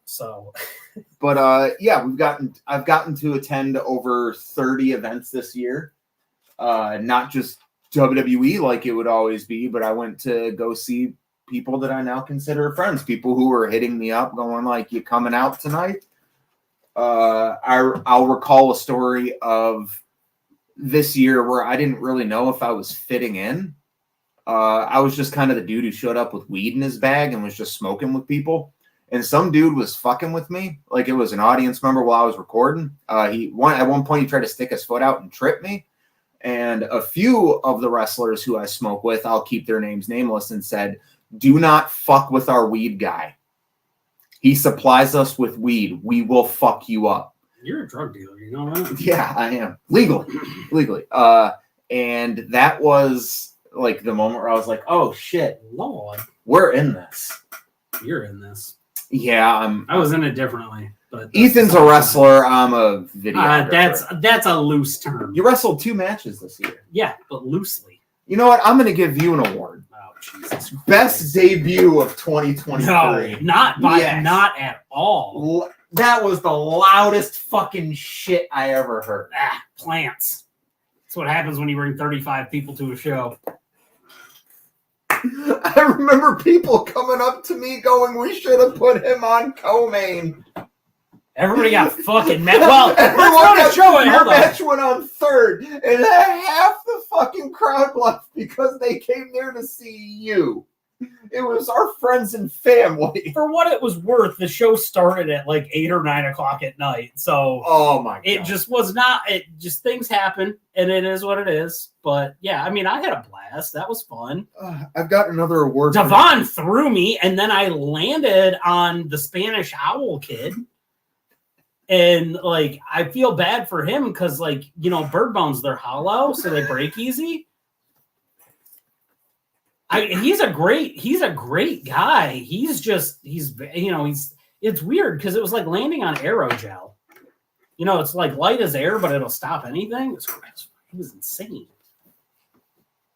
So, but I've gotten to attend over 30 events this year. Not just WWE like it would always be, but I went to go see people that I now consider friends, people who were hitting me up going like, you coming out tonight? I'll recall a story of this year where I didn't really know if I was fitting in. I was just kind of the dude who showed up with weed in his bag and was just smoking with people. And some dude was fucking with me. Like it was an audience member while I was recording. At one point he tried to stick his foot out and trip me. And a few of the wrestlers who I smoke with, I'll keep their names nameless, and said, do not fuck with our weed guy. He supplies us with weed. We will fuck you up. You're a drug dealer, you know that? Yeah, I am. Legally. And that was like the moment where I was like, oh shit, Lord, we're in this. You're in this. Yeah, I was in it differently. But Ethan's a wrestler. I'm a videographer. That's a loose term. You wrestled 2 matches this year. Yeah, but loosely. You know what? I'm going to give you an award. Oh, Jesus. Best debut of 2023. No, not at all. That was the loudest fucking shit I ever heard. Plants. That's what happens when you bring 35 people to a show. I remember people coming up to me going, we should have put him on co-main. Everybody got fucking mad. Well, your match went on 3rd, and half the fucking crowd left because they came there to see you. It was our friends and family. For what it was worth, the show started at like 8 or 9 o'clock at night. So oh my god. It just was not, it just things happen and it is what it is. But yeah, I mean, I had a blast. That was fun. I've got another award. Devon threw me and then I landed on the Spanish Owl kid. And like, I feel bad for him because, like, you know, bird bones, they're hollow, so they break easy. He's a great guy. It's weird because it was like landing on aerogel. You know, it's like light as air, but it'll stop anything. It was insane.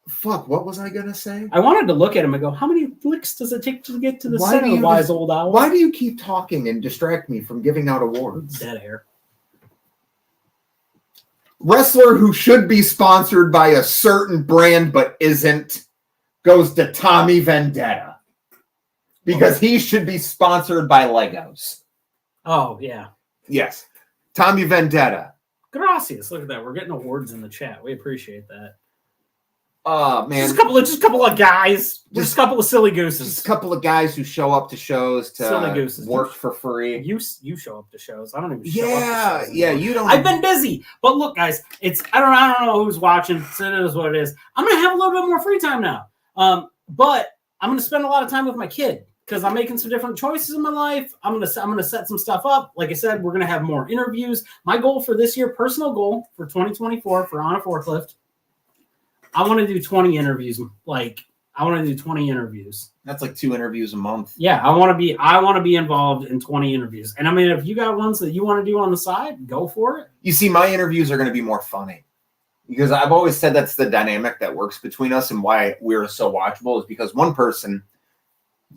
Fuck, what was I gonna say? I wanted to look at him and go, how many flicks does it take to get to the center, wise old owl? Why do you keep talking and distract me from giving out awards? Dead air. Wrestler who should be sponsored by a certain brand but isn't goes to Tommy Vendetta. Because he should be sponsored by Legos. Oh, yeah. Yes. Tommy Vendetta. Gracias. Look at that. We're getting awards in the chat. We appreciate that. Oh, man. Just a couple of guys. Just a couple of silly gooses. Just a couple of guys who show up to shows to work for free. You show up to shows. I don't even show up to shows. Yeah, you don't. I've been busy. But look, guys, I don't know who's watching. So it is what it is. I'm going to have a little bit more free time now. But I'm going to spend a lot of time with my kid because I'm making some different choices in my life. I'm going to set some stuff up. Like I said, we're going to have more interviews. My goal for this year, personal goal for 2024 for On a Forklift, I want to do 20 interviews. That's like 2 interviews a month. Yeah, I want to be involved in 20 interviews. And I mean, if you got ones that you want to do on the side, go for it. You see, my interviews are going to be more funny because I've always said that's the dynamic that works between us and why we're so watchable is because one person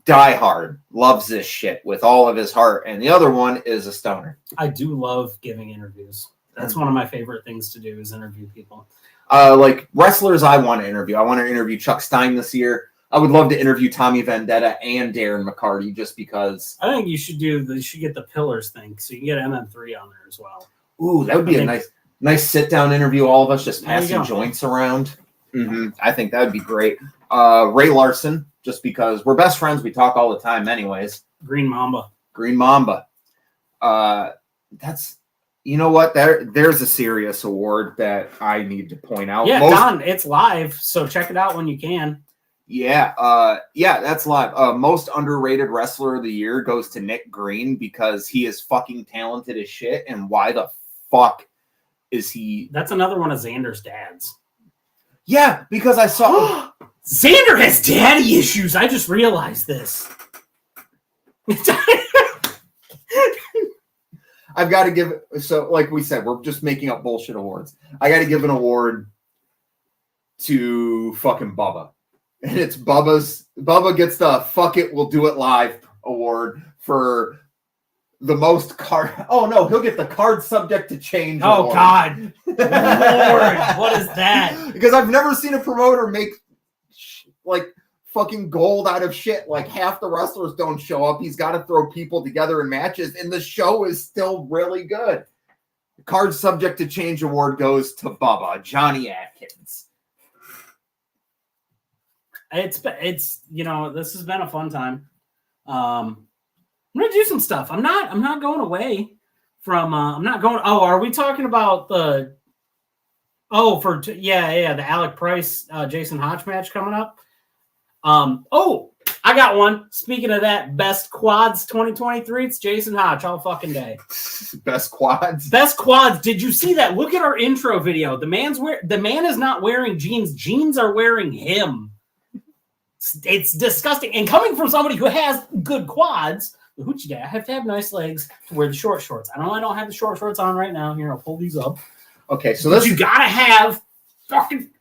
diehard loves this shit with all of his heart and the other one is a stoner. I do love giving interviews. That's one of my favorite things to do is interview people. Like wrestlers I want to interview. I want to interview Chuck Stein this year. I would love to interview Tommy Vendetta and Darren McCarty just because. I think you should get the Pillars thing so you can get MM3 on there as well. Ooh, that would be a nice sit down interview. All of us just passing joints around. Mm-hmm. I think that would be great. Ray Larson, just because we're best friends. We talk all the time anyways. Green Mamba. That's. You know what? There's a serious award that I need to point out. Yeah, Don, it's live, so check it out when you can. Yeah, that's live. Most underrated wrestler of the year goes to Nick Green because he is fucking talented as shit. And why the fuck is he? That's another one of Xander's dads. Yeah, because I saw Xander has daddy issues. I just realized this. I've got to give so like we said, we're just making up bullshit awards. I got to give an award to fucking Bubba. And it's Bubba gets the fuck it, we'll do it live award for the most card. Oh no, he'll get the card subject to change. Oh award. God. Lord, what is that? Because I've never seen a promoter make like fucking gold out of shit. Like half the wrestlers don't show up. He's got to throw people together in matches, and the show is still really good. The card subject to change award goes to Bubba, Johnny Atkins. It's this has been a fun time. I'm gonna do some stuff. I'm not going away from. I'm not going. Oh, are we talking about the? Oh, the Alec Price Jason Hodge match coming up. I got one. Speaking of that, best quads 2023. It's Jason Hodge all fucking day. Best quads. Did you see that? Look at our intro video. The man is not wearing jeans. Jeans are wearing him. It's disgusting. And coming from somebody who has good quads, the hoochie guy, I have to have nice legs to wear the short shorts. I know I don't have the short shorts on right now. Here, I'll pull these up. Okay, so you gotta have fucking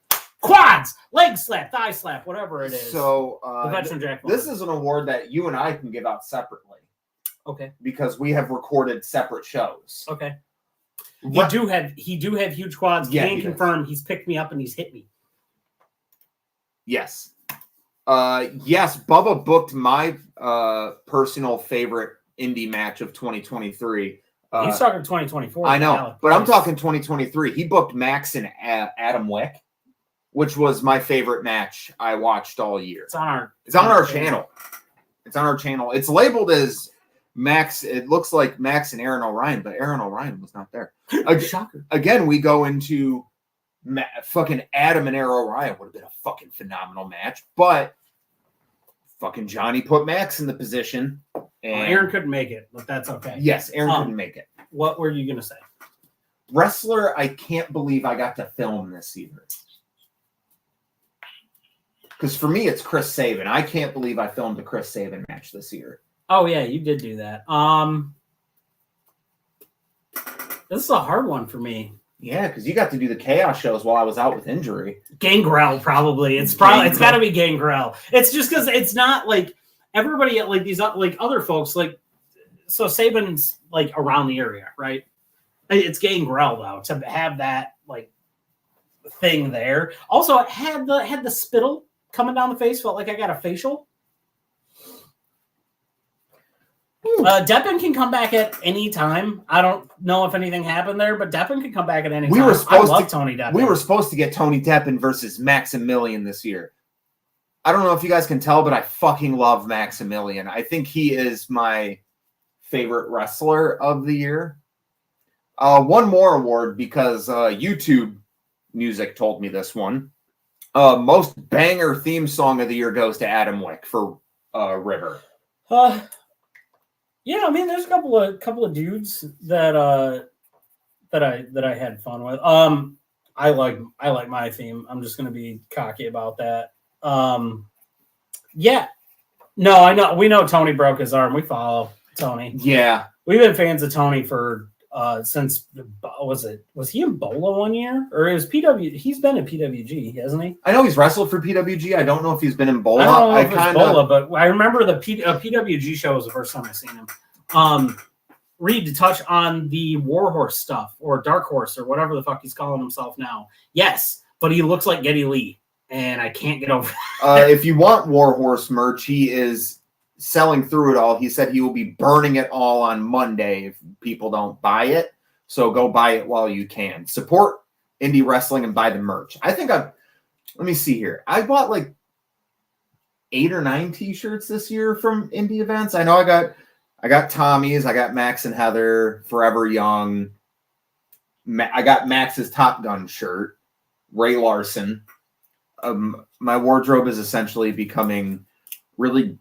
quads, leg slap, thigh slap, whatever it is. So the veteran Jack. This is an award that you and I can give out separately. Okay. Because we have recorded separate shows. Okay. He do have huge quads. Yeah, Can confirm he's picked me up and he's hit me. Yes. Yes, Bubba booked my personal favorite indie match of 2023. He's talking 2024. I know, but I'm talking 2023. He booked Max and Adam Wick. which was my favorite match I watched all year. It's on our channel. It's on our channel. It's labeled as Max. It looks like Max and Aaron O'Ryan, but Aaron O'Ryan was not there. Shocker. Again, we go into fucking Adam and Aaron O'Ryan would have been a fucking phenomenal match, but fucking Johnny put Max in the position. And Aaron couldn't make it, but that's okay. Yes, Aaron couldn't make it. What were you going to say? Wrestler, I can't believe I got to film this either. Because for me, it's Chris Sabin. I can't believe I filmed a Chris Sabin match this year. Oh, yeah, you did do that. This is a hard one for me. Yeah, because you got to do the chaos shows while I was out with injury. Gangrel, probably. It's got to be Gangrel. It's just because it's not like everybody like these like other folks like. So Sabin's like around the area, right? It's Gangrel though to have that like thing there. Also, it had the spittle coming down the face. Felt like I got a facial. Deppen can come back at any time. I don't know if anything happened there, but Deppen can come back at any time. I love Tony Deppen. We were supposed to get Tony Deppen versus Maximilian this year. I don't know if you guys can tell, but I fucking love Maximilian. I think he is my favorite wrestler of the year. One more award because YouTube Music told me this one. Most banger theme song of the year goes to Adam Wick for River. Yeah, I mean, there's a couple of dudes that I had fun with. I like my theme. I'm just gonna be cocky about that. Yeah, no, I know we know Tony broke his arm. We follow Tony. Yeah, we've been fans of Tony for since was he in Bola one year or it was PW? He's been in PWG, hasn't he? I know he's wrestled for PWG. I don't know if he's been in Bola. I don't know if it's Bola, but I remember the PWG show was the first time I seen him. Reed, to touch on the Warhorse stuff or Dark Horse or whatever the fuck he's calling himself now. Yes, but he looks like Geddy Lee, and I can't get over that. If you want Warhorse merch, he is selling through it all. He said he will be burning it all on Monday if people don't buy it. So go buy it while you can. Support indie wrestling and buy the merch. I think let me see here. I bought like 8 or 9 t-shirts this year from indie events. I know I got Tommy's, I got Max and Heather, Forever Young. I got Max's Top Gun shirt, Ray Larson. My wardrobe is essentially becoming really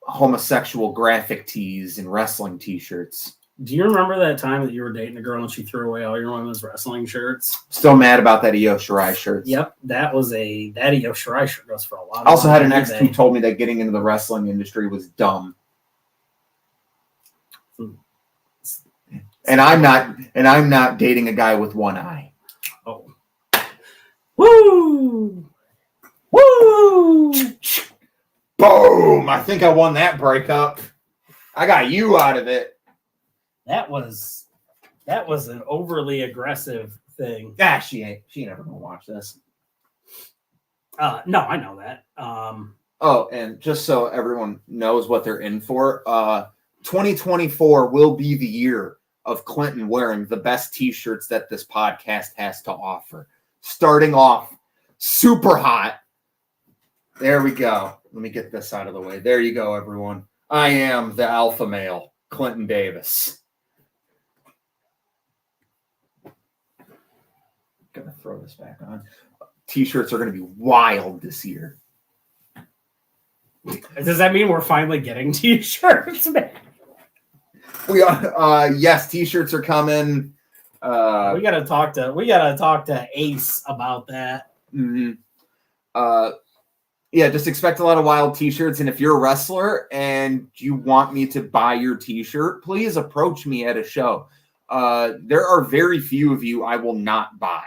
homosexual graphic tees and wrestling t-shirts. Do you remember that time that you were dating a girl and she threw away all your women's wrestling shirts? Still mad about that Io Shirai shirt. Yep, that Io Shirai shirt goes for a lot. I also had an ex who told me that getting into the wrestling industry was dumb. And I'm not dating a guy with one eye. Oh. Woo! Woo! Boom! I think I won that breakup. I got you out of it. That was an overly aggressive thing. Ah, she ain't never gonna watch this. No, I know that. Oh, and just so everyone knows what they're in for, 2024 will be the year of Clinton wearing the best t-shirts that this podcast has to offer. Starting off super hot. There we go. Let me get this out of the way. There you go, everyone. I am the alpha male, Clinton Davis. Gonna throw this back on. T-shirts are gonna be wild this year. Does that mean we're finally getting t-shirts, man? We are. Yes, t-shirts are coming. We gotta talk to Ace about that. Mm-hmm. Yeah, just expect a lot of wild t-shirts. And if you're a wrestler and you want me to buy your t-shirt, please approach me at a show. There are very few of you I will not buy.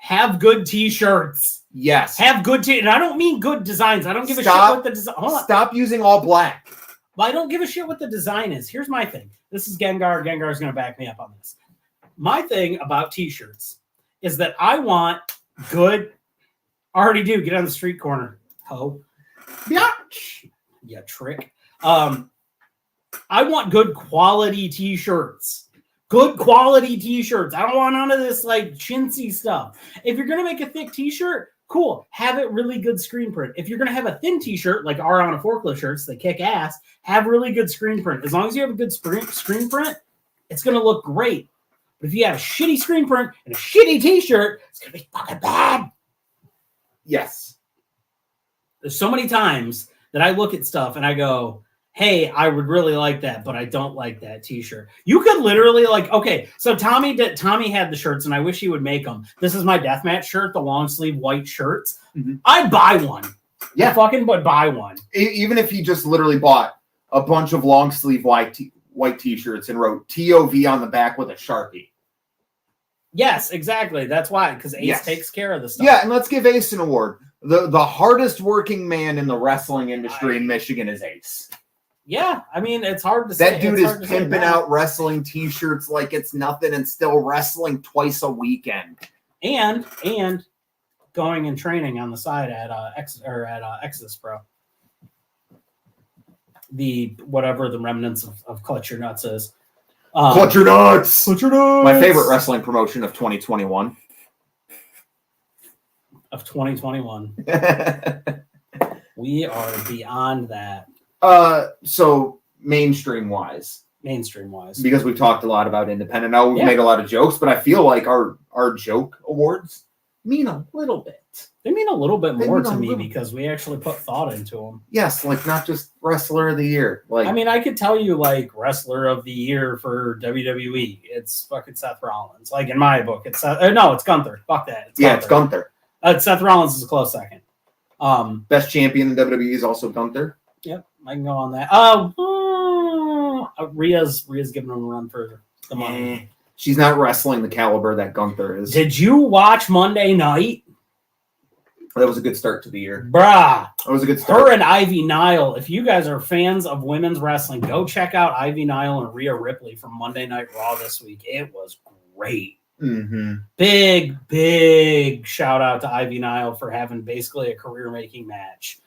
Have good t-shirts. Yes. Have good and I don't mean good designs. I don't give a shit what the design. Stop using all black. Well, I don't give a shit what the design is. Here's my thing. This is Gengar. Gengar's going to back me up on this. My thing about t-shirts is that I want good. I already do. Get on the street corner. Ho. Biatch. Yeah, trick. I want good quality t-shirts. Good quality t-shirts. I don't want none of this like chintzy stuff. If you're going to make a thick t-shirt, cool. Have it really good screen print. If you're going to have a thin t-shirt, like our On a Forklift shirts that kick ass, have really good screen print. As long as you have a good screen print, it's going to look great. But if you have a shitty screen print and a shitty t-shirt, it's going to be fucking bad. Yes. There's so many times that I look at stuff and I go, hey, I would really like that, but I don't like that t-shirt. You could literally like, okay, so Tommy had the shirts and I wish he would make them. This is my deathmatch shirt, the long sleeve white shirts. Mm-hmm. I'd buy one. Yeah. I fucking would buy one. Even if he just literally bought a bunch of long sleeve white t-shirts and wrote TOV on the back with a Sharpie. Yes, exactly. That's why, because Ace takes care of the stuff. Yeah, and let's give Ace an award. The hardest working man in the wrestling industry in Michigan is Ace. Yeah, I mean, it's hard to say. That dude is pimping out wrestling t-shirts like it's nothing and still wrestling twice a weekend. And going and training on the side at Exodus Pro. The whatever the remnants of Clutch Your Nuts is. Clutch Your Nuts! Clutch Your Nuts! My favorite wrestling promotion of 2021. Of 2021. We are beyond that. So mainstream wise, because we've talked a lot about independent. Now we've made a lot of jokes, but I feel like our joke awards mean a little bit. They mean a little bit more to me because we actually put thought into them. Yes, like not just wrestler of the year. Like, I mean, I could tell you like wrestler of the year for WWE. It's fucking Seth Rollins. Like in my book, it's it's Gunther. Fuck that. It's Gunther. Seth Rollins is a close second. Best champion in WWE is also Gunther. Yep, I can go on that. Rhea's giving him a run for the money. She's not wrestling the caliber that Gunther is. Did you watch Monday Night? That was a good start to the year. Bruh. That was a good start. Her and Ivy Nile. If you guys are fans of women's wrestling, go check out Ivy Nile and Rhea Ripley from Monday Night Raw this week. It was great. Mm-hmm. Big shout out to Ivy Nile for having basically a career-making match.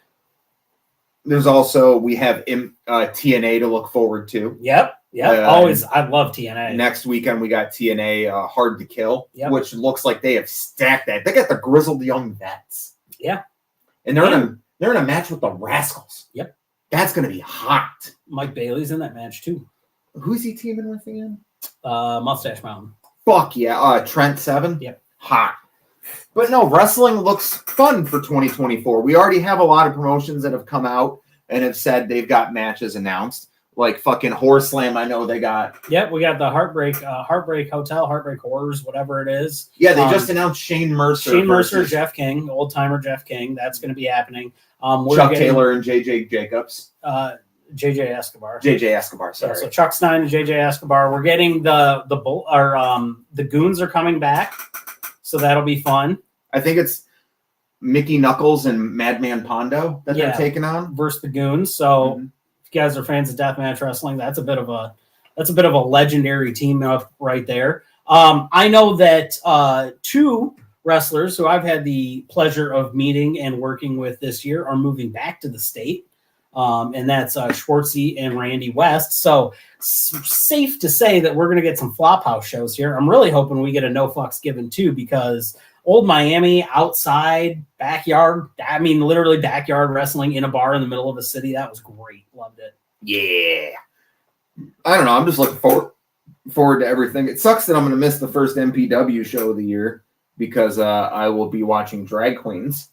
There's also, we have TNA to look forward to. Yep. Always. I love TNA. Next weekend, we got TNA Hard to Kill, which looks like they have stacked that. They got the grizzled young vets. Yeah. And they're in a match with the Rascals. Yep. That's going to be hot. Mike Bailey's in that match, too. Who's he teaming with again? Mustache Mountain. Fuck yeah. Trent Seven? Yep. Hot. But no, wrestling looks fun for 2024. We already have a lot of promotions that have come out and have said they've got matches announced. Like fucking Horror Slam, I know they got. Yep, we got the Heartbreak Hotel, Heartbreak Horrors, whatever it is. Yeah, they just announced Shane Mercer. Jeff King, old timer Jeff King. That's going to be happening. Taylor and JJ Jacobs. JJ Escobar. Sorry. Yeah, so Chuck Stein and JJ Escobar. We're getting the Goons are coming back, so that'll be fun. I think it's Mickey Knuckles and Madman Pondo that they're taking on versus the Goons. So if you guys are fans of deathmatch wrestling, that's a bit of a legendary team up right there. I know that two wrestlers who I've had the pleasure of meeting and working with this year are moving back to the state. And that's Schwartzy and Randy West. So safe to say that we're going to get some Flophouse shows here. I'm really hoping we get a No Fucks Given too, because old Miami outside backyard, I mean, literally backyard wrestling in a bar in the middle of a city. That was great. Loved it. Yeah. I don't know. I'm just looking forward to everything. It sucks that I'm going to miss the first MPW show of the year because I will be watching Drag Queens.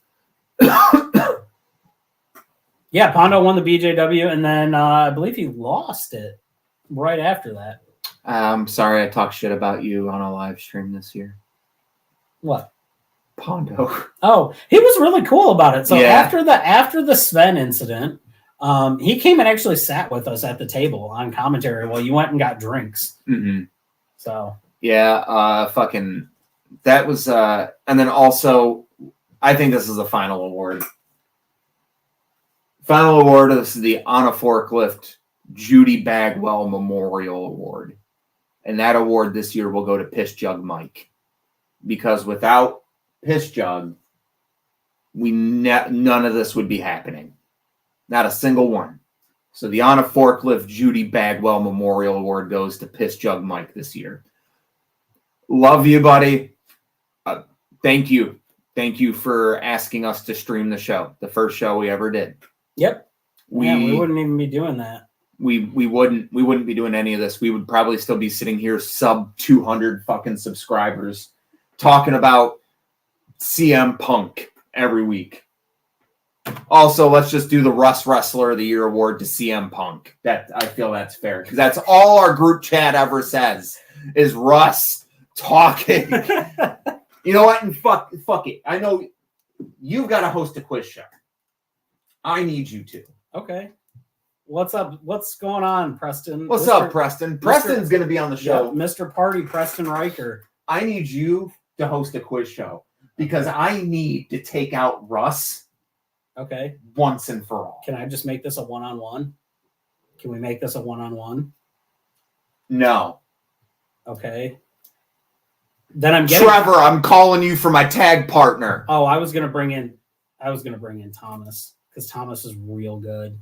Yeah, Pondo won the BJW, and then I believe he lost it right after that. I'm sorry I talked shit about you on a live stream this year. What? Pondo. Oh, he was really cool about it. So after the Sven incident, he came and actually sat with us at the table on commentary while you went and got drinks. Mm-hmm. So fucking that was and then also I think this is the final award. Final award is the On a Forklift Judy Bagwell Memorial Award. And that award this year will go to Piss Jug Mike. Because without Piss Jug, none of this would be happening. Not a single one. So the On a Forklift Judy Bagwell Memorial Award goes to Piss Jug Mike this year. Love you, buddy. Thank you. Thank you for asking us to stream the show. The first show we ever did. Yep. We wouldn't even be doing that. We wouldn't be doing any of this. We would probably still be sitting here sub 200 fucking subscribers talking about CM Punk every week. Also, let's just do the Russ Wrestler of the Year award to CM Punk. That I feel that's fair because that's all our group chat ever says is Russ talking. You know what? And fuck it. I know you've got to host a quiz show. I need you to. Okay. What's up? What's going on, Preston? What's up, Preston? Preston's going to be on the show. Yeah, Mr. Party, Preston Riker. I need you to host a quiz show because I need to take out Russ. Okay. Once and for all. Can I just make this a one-on-one? Can we make this a one-on-one? No. Okay. Then I'm getting Trevor, I'm calling you for my tag partner. Oh, I was gonna bring in Thomas because Thomas is real good.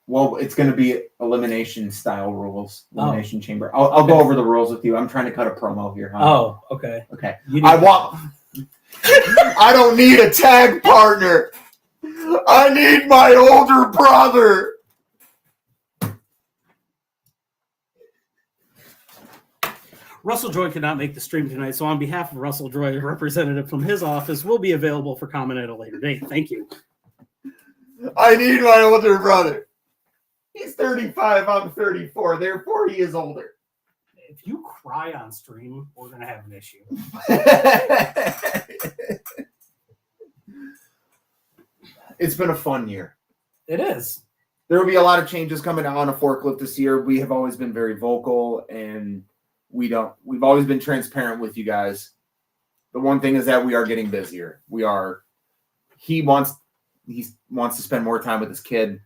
Well, it's gonna be elimination style rules. Elimination chamber. I'll go over the rules with you. I'm trying to cut a promo here, huh? Oh, okay. Okay. I don't need a tag partner. I need my older brother. Russell Joy could not make the stream tonight, so on behalf of Russell Joy, a representative from his office will be available for comment at a later date. Thank you. I need my older brother. He's 35, I'm 34. Therefore, he is older. If you cry on stream, we're going to have an issue. It's been a fun year. It is. There will be a lot of changes coming out on a Forklift this year. We have always been very vocal, and we've always been transparent with you guys. The one thing is that we are getting busier. He wants to spend more time with his kid.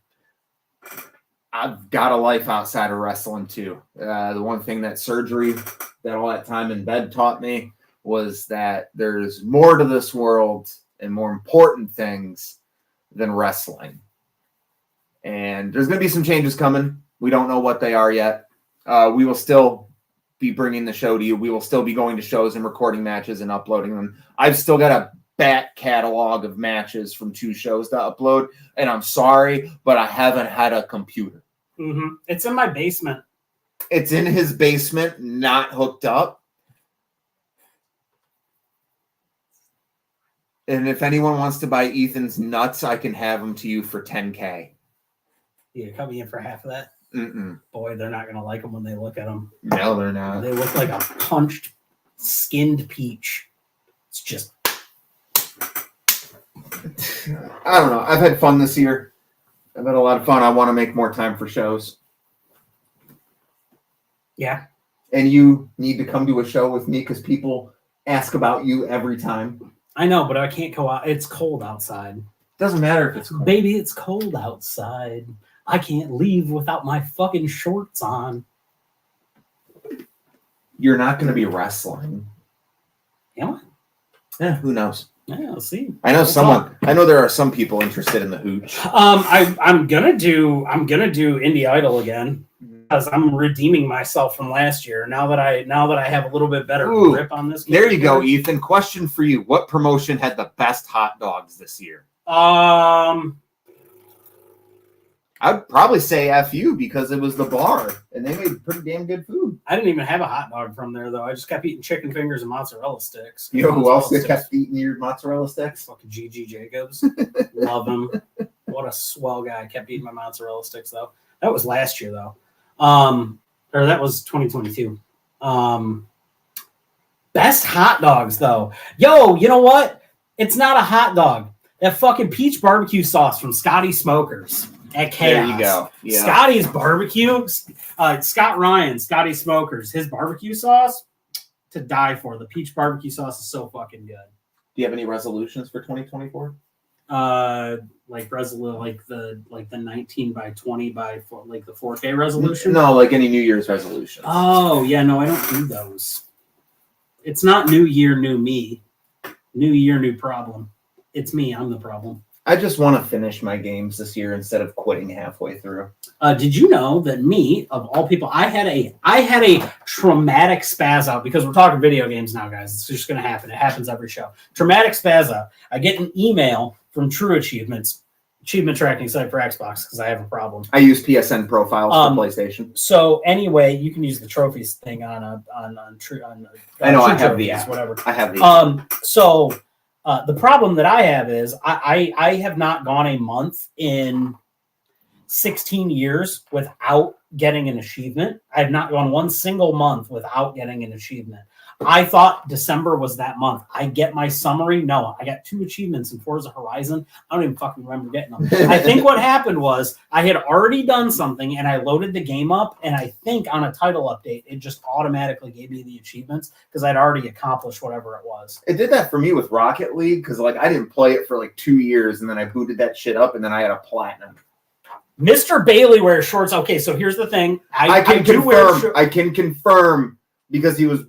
I've got a life outside of wrestling too. The one thing that surgery, that all that time in bed taught me was that there's more to this world and more important things than wrestling. And there's going to be some changes coming. We don't know what they are yet. We will still be bringing the show to you. We will still be going to shows and recording matches and uploading them. I've still got a back catalog of matches from 2 shows to upload, and I'm sorry, but I haven't had a computer. Mm-hmm. It's in my basement. It's in his basement, not hooked up. And if anyone wants to buy Ethan's nuts, I can have them to you for $10K. You cut me in for half of that? Mm-mm. Boy, they're not going to like them when they look at them. No, they're not. They look like a punched, skinned peach. It's just... I don't know. I've had fun this year. I've had a lot of fun. I want to make more time for shows. Yeah. And you need to come to a show with me because people ask about you every time. I know, but I can't go out. It's cold outside. Doesn't matter if it's cold. Baby, it's cold outside. I can't leave without my fucking shorts on. You're not going to be wrestling. Am I? Yeah, who knows? Yeah, let's see. I know there are some people interested in the hooch. I'm gonna do Indie Idol again because I'm redeeming myself from last year. Now that I have a little bit better grip on this game. There you go, Ethan. Question for you: what promotion had the best hot dogs this year? I'd probably say FU because it was the bar and they made pretty damn good food. I didn't even have a hot dog from there though. I just kept eating chicken fingers and mozzarella sticks. You know who else kept eating your mozzarella sticks? Fucking GG Jacobs. Love him. What a swell guy. I kept eating my mozzarella sticks though. That was last year though. Or that was 2022. Best hot dogs though. Yo, you know what? It's not a hot dog. That fucking peach barbecue sauce from Scotty Smokers. At Chaos. There you go. Yeah. Scotty's barbecue, Scott Ryan, Scotty Smokers, his barbecue sauce to die for. The peach barbecue sauce is so fucking good. Do you have any resolutions for 2024? Like the 19 by 20 by like the 4K resolution. No, like any New Year's resolutions. Oh yeah, no, I don't do those. It's not New Year, new me. New year, new problem. It's me. I'm the problem. I just want to finish my games this year instead of quitting halfway through. Did you know that me, of all people, I had a traumatic spaz out, because we're talking video games now, guys. It's just going to happen. It happens every show. Traumatic spaz out. I get an email from True Achievements, achievement tracking site for Xbox, because I have a problem. I use PSN profiles for PlayStation. So anyway, you can use the trophies thing on True. I know. True I have Trophies, the app. whatever. I have the app. So the problem that I have is I have not gone a month in 16 years without getting an achievement. I have not gone one single month without getting an achievement. I thought December was that month. I get my summary. No, I got 2 achievements in Forza Horizon. I don't even fucking remember getting them. I think what happened was I had already done something and I loaded the game up, and I think on a title update, it just automatically gave me the achievements because I'd already accomplished whatever it was. It did that for me with Rocket League because like I didn't play it for like 2 years, and then I booted that shit up, and then I had a platinum. Mr. Bailey wears shorts. Okay, so here's the thing. I can confirm because he was.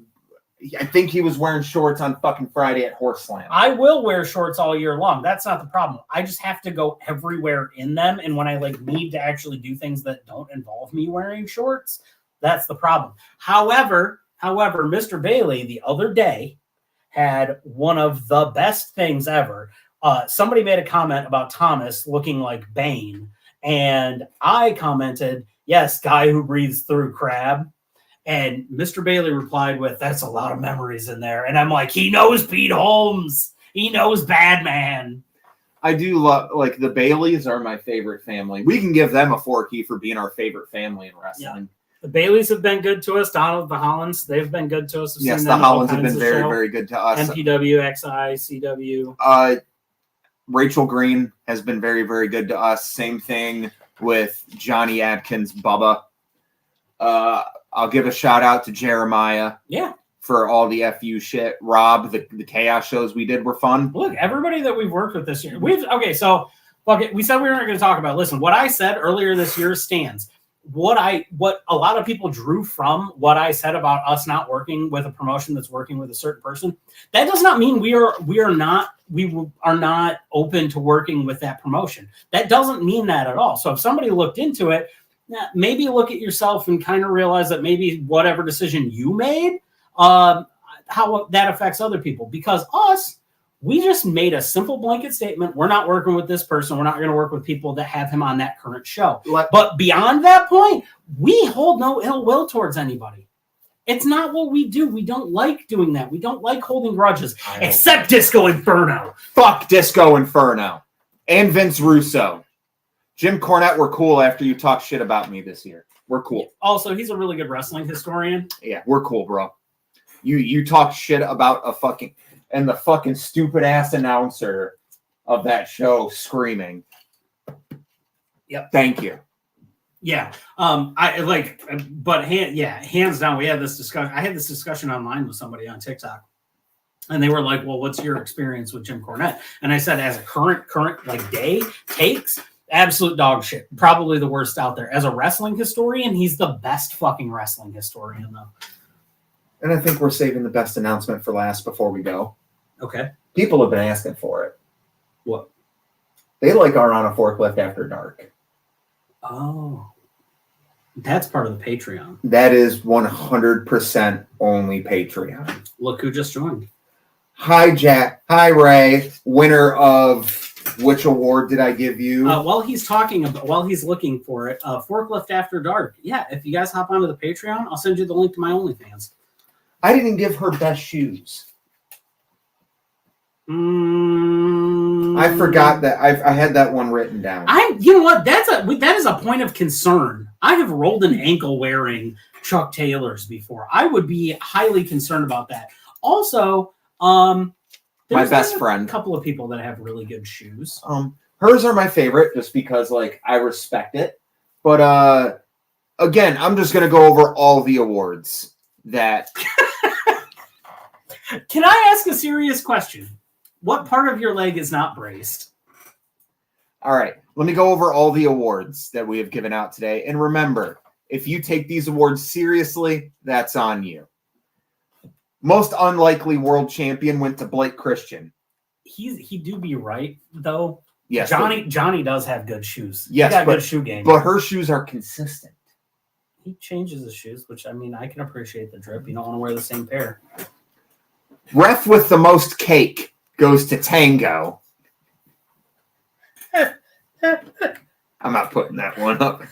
I think he was wearing shorts on fucking Friday at Horse Slam. I will wear shorts all year long. That's not the problem. I just have to go everywhere in them. And when I like need to actually do things that don't involve me wearing shorts, that's the problem. However, Mr. Bailey the other day had one of the best things ever. Somebody made a comment about Thomas looking like Bane. And I commented, yes, guy who breathes through crab. And Mr. Bailey replied with, that's a lot of memories in there. And I'm like, he knows Pete Holmes. He knows Badman. I do love, like, the Baileys are my favorite family. We can give them a Forkie for being our favorite family in wrestling. Yeah. The Baileys have been good to us. Donald, the Hollands, they've been good to us. Yes, the Hollands have been very, very good to us. MPW, XI, CW. Rachel Green has been very, very good to us. Same thing with Johnny Adkins, Bubba. I'll give a shout out to Jeremiah. Yeah. For all the FU shit. Rob, the chaos shows we did were fun. Look, everybody that we've worked with this year. We said we weren't going to talk about. Listen, what I said earlier this year stands. What a lot of people drew from what I said about us not working with a promotion that's working with a certain person, that does not mean we are not open to working with that promotion. That doesn't mean that at all. So if somebody looked into it, maybe look at yourself and kind of realize that maybe whatever decision you made, how that affects other people. Because we just made a simple blanket statement. We're not working with this person. We're not going to work with people that have him on that current show. But beyond that point, we hold no ill will towards anybody. It's not what we do. We don't like doing that. We don't like holding grudges, except Disco Inferno. Fuck Disco Inferno. And Vince Russo. Jim Cornette, we're cool after you talk shit about me this year. We're cool. Also, he's a really good wrestling historian. Yeah, we're cool, bro. You talk shit about the fucking stupid ass announcer of that show screaming. Yep. Thank you. Yeah. Hands down, we had this discussion. I had this discussion online with somebody on TikTok. And they were like, well, what's your experience with Jim Cornette? And I said, as a current like day takes, absolute dog shit. Probably the worst out there. As a wrestling historian, he's the best fucking wrestling historian, though. And I think we're saving the best announcement for last before we go. Okay. People have been asking for it. What? They like our On a Forklift After Dark. Oh. That's part of the Patreon. That is 100% only Patreon. Look who just joined. Hi, Jack. Hi, Ray. Winner of... Which award did I give you? While he's looking for it, Forklift After Dark. Yeah, if you guys hop onto the Patreon, I'll send you the link to my OnlyFans. I didn't give her best shoes. I forgot that. I had that one written down. You know what? That is a point of concern. I have rolled an ankle wearing Chuck Taylors before. I would be highly concerned about that. Also, my best friend. A couple of people that have really good shoes. Hers are my favorite just because like I respect it. But again, I'm just gonna go over all the awards that. Can I ask a serious question? What part of your leg is not braced? All right, let me go over all the awards that we have given out today. And remember, if you take these awards seriously, that's on you. Most unlikely world champion went to Blake Christian. He do be right though. Yes, Johnny does have good shoes. Yes, he got good shoe game. But her shoes are consistent. He changes his shoes, which I mean, I can appreciate the drip. You don't want to wear the same pair. Ref with the most cake goes to Tango. I'm not putting that one up.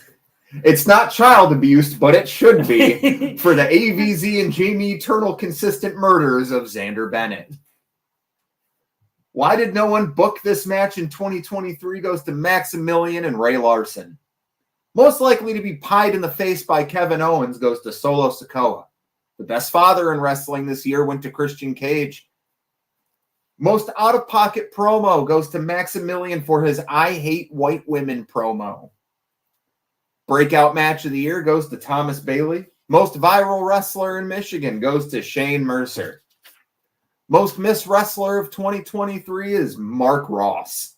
It's not child abuse, but it should be for the AVZ and Jamie Eternal consistent murders of Xander Bennett. Why did no one book this match in 2023 goes to Maximilian and Ray Larson. Most likely to be pied in the face by Kevin Owens goes to Solo Sikoa. The best father in wrestling this year went to Christian Cage. Most out-of-pocket promo goes to Maximilian for his I Hate White Women promo. Breakout match of the year goes to Thomas Bailey. Most viral wrestler in Michigan goes to Shane Mercer. Most missed wrestler of 2023 is Mark Ross.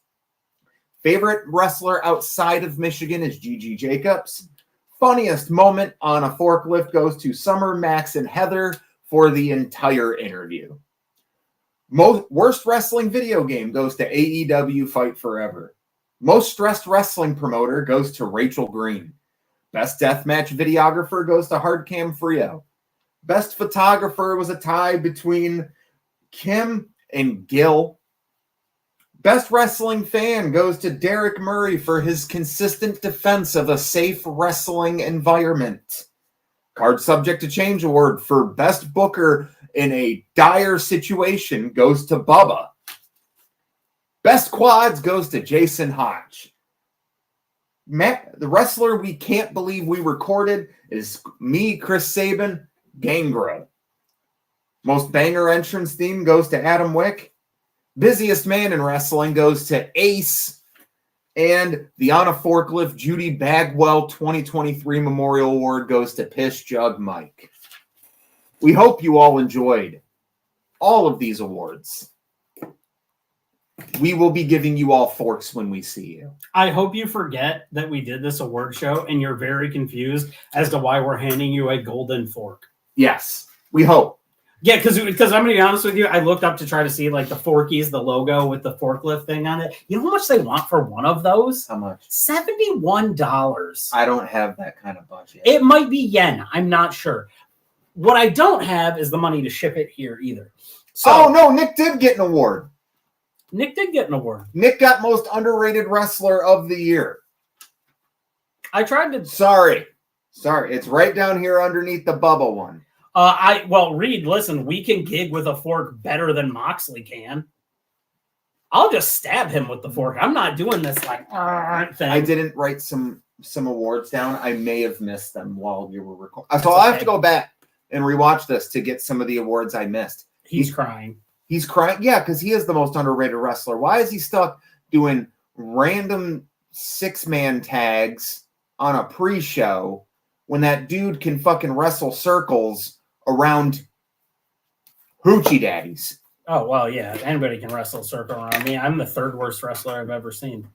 Favorite wrestler outside of Michigan is Gigi Jacobs. Funniest moment on a forklift goes to Summer, Max, and Heather for the entire interview. Most worst wrestling video game goes to AEW Fight Forever. Most stressed wrestling promoter goes to Rachel Green. Best deathmatch videographer goes to Hardcam Frio. Best photographer was a tie between Kim and Gil. Best wrestling fan goes to Derek Murray for his consistent defense of a safe wrestling environment. Card subject to change award for best booker in a dire situation goes to Bubba. Best quads goes to Jason Hodge. Matt, the wrestler we can't believe we recorded is me, Chris Sabin, Gangrel. Most banger entrance theme goes to Adam Wick. Busiest man in wrestling goes to Ace. And the On a Forklift Judy Bagwell 2023 Memorial Award goes to Piss Jug Mike. We hope you all enjoyed all of these awards. We will be giving you all forks when we see you. I hope you forget that we did this award show and you're very confused as to why we're handing you a golden fork. Yes, we hope. Yeah, because I'm going to be honest with you, I looked up to try to see like the Forkies, the logo with the forklift thing on it. You know how much they want for one of those? How much? $71. I don't have that kind of budget. It might be yen. I'm not sure. What I don't have is the money to ship it here either. So, oh, no, Nick did get an award. Nick did get an award. Nick got most underrated wrestler of the year. I tried to... Sorry. It's right down here underneath the Bubba one. Reed, listen, we can gig with a fork better than Moxley can. I'll just stab him with the fork. I'm not doing this like thing. I didn't write some awards down. I may have missed them while you were recording. So I'll have to go back and rewatch this to get some of the awards I missed. He's crying. He's crying. Yeah, because he is the most underrated wrestler. Why is he stuck doing random 6-man tags on a pre-show when that dude can fucking wrestle circles around hoochie daddies? Oh, well, yeah. Anybody can wrestle a circle around me. I'm the third worst wrestler I've ever seen.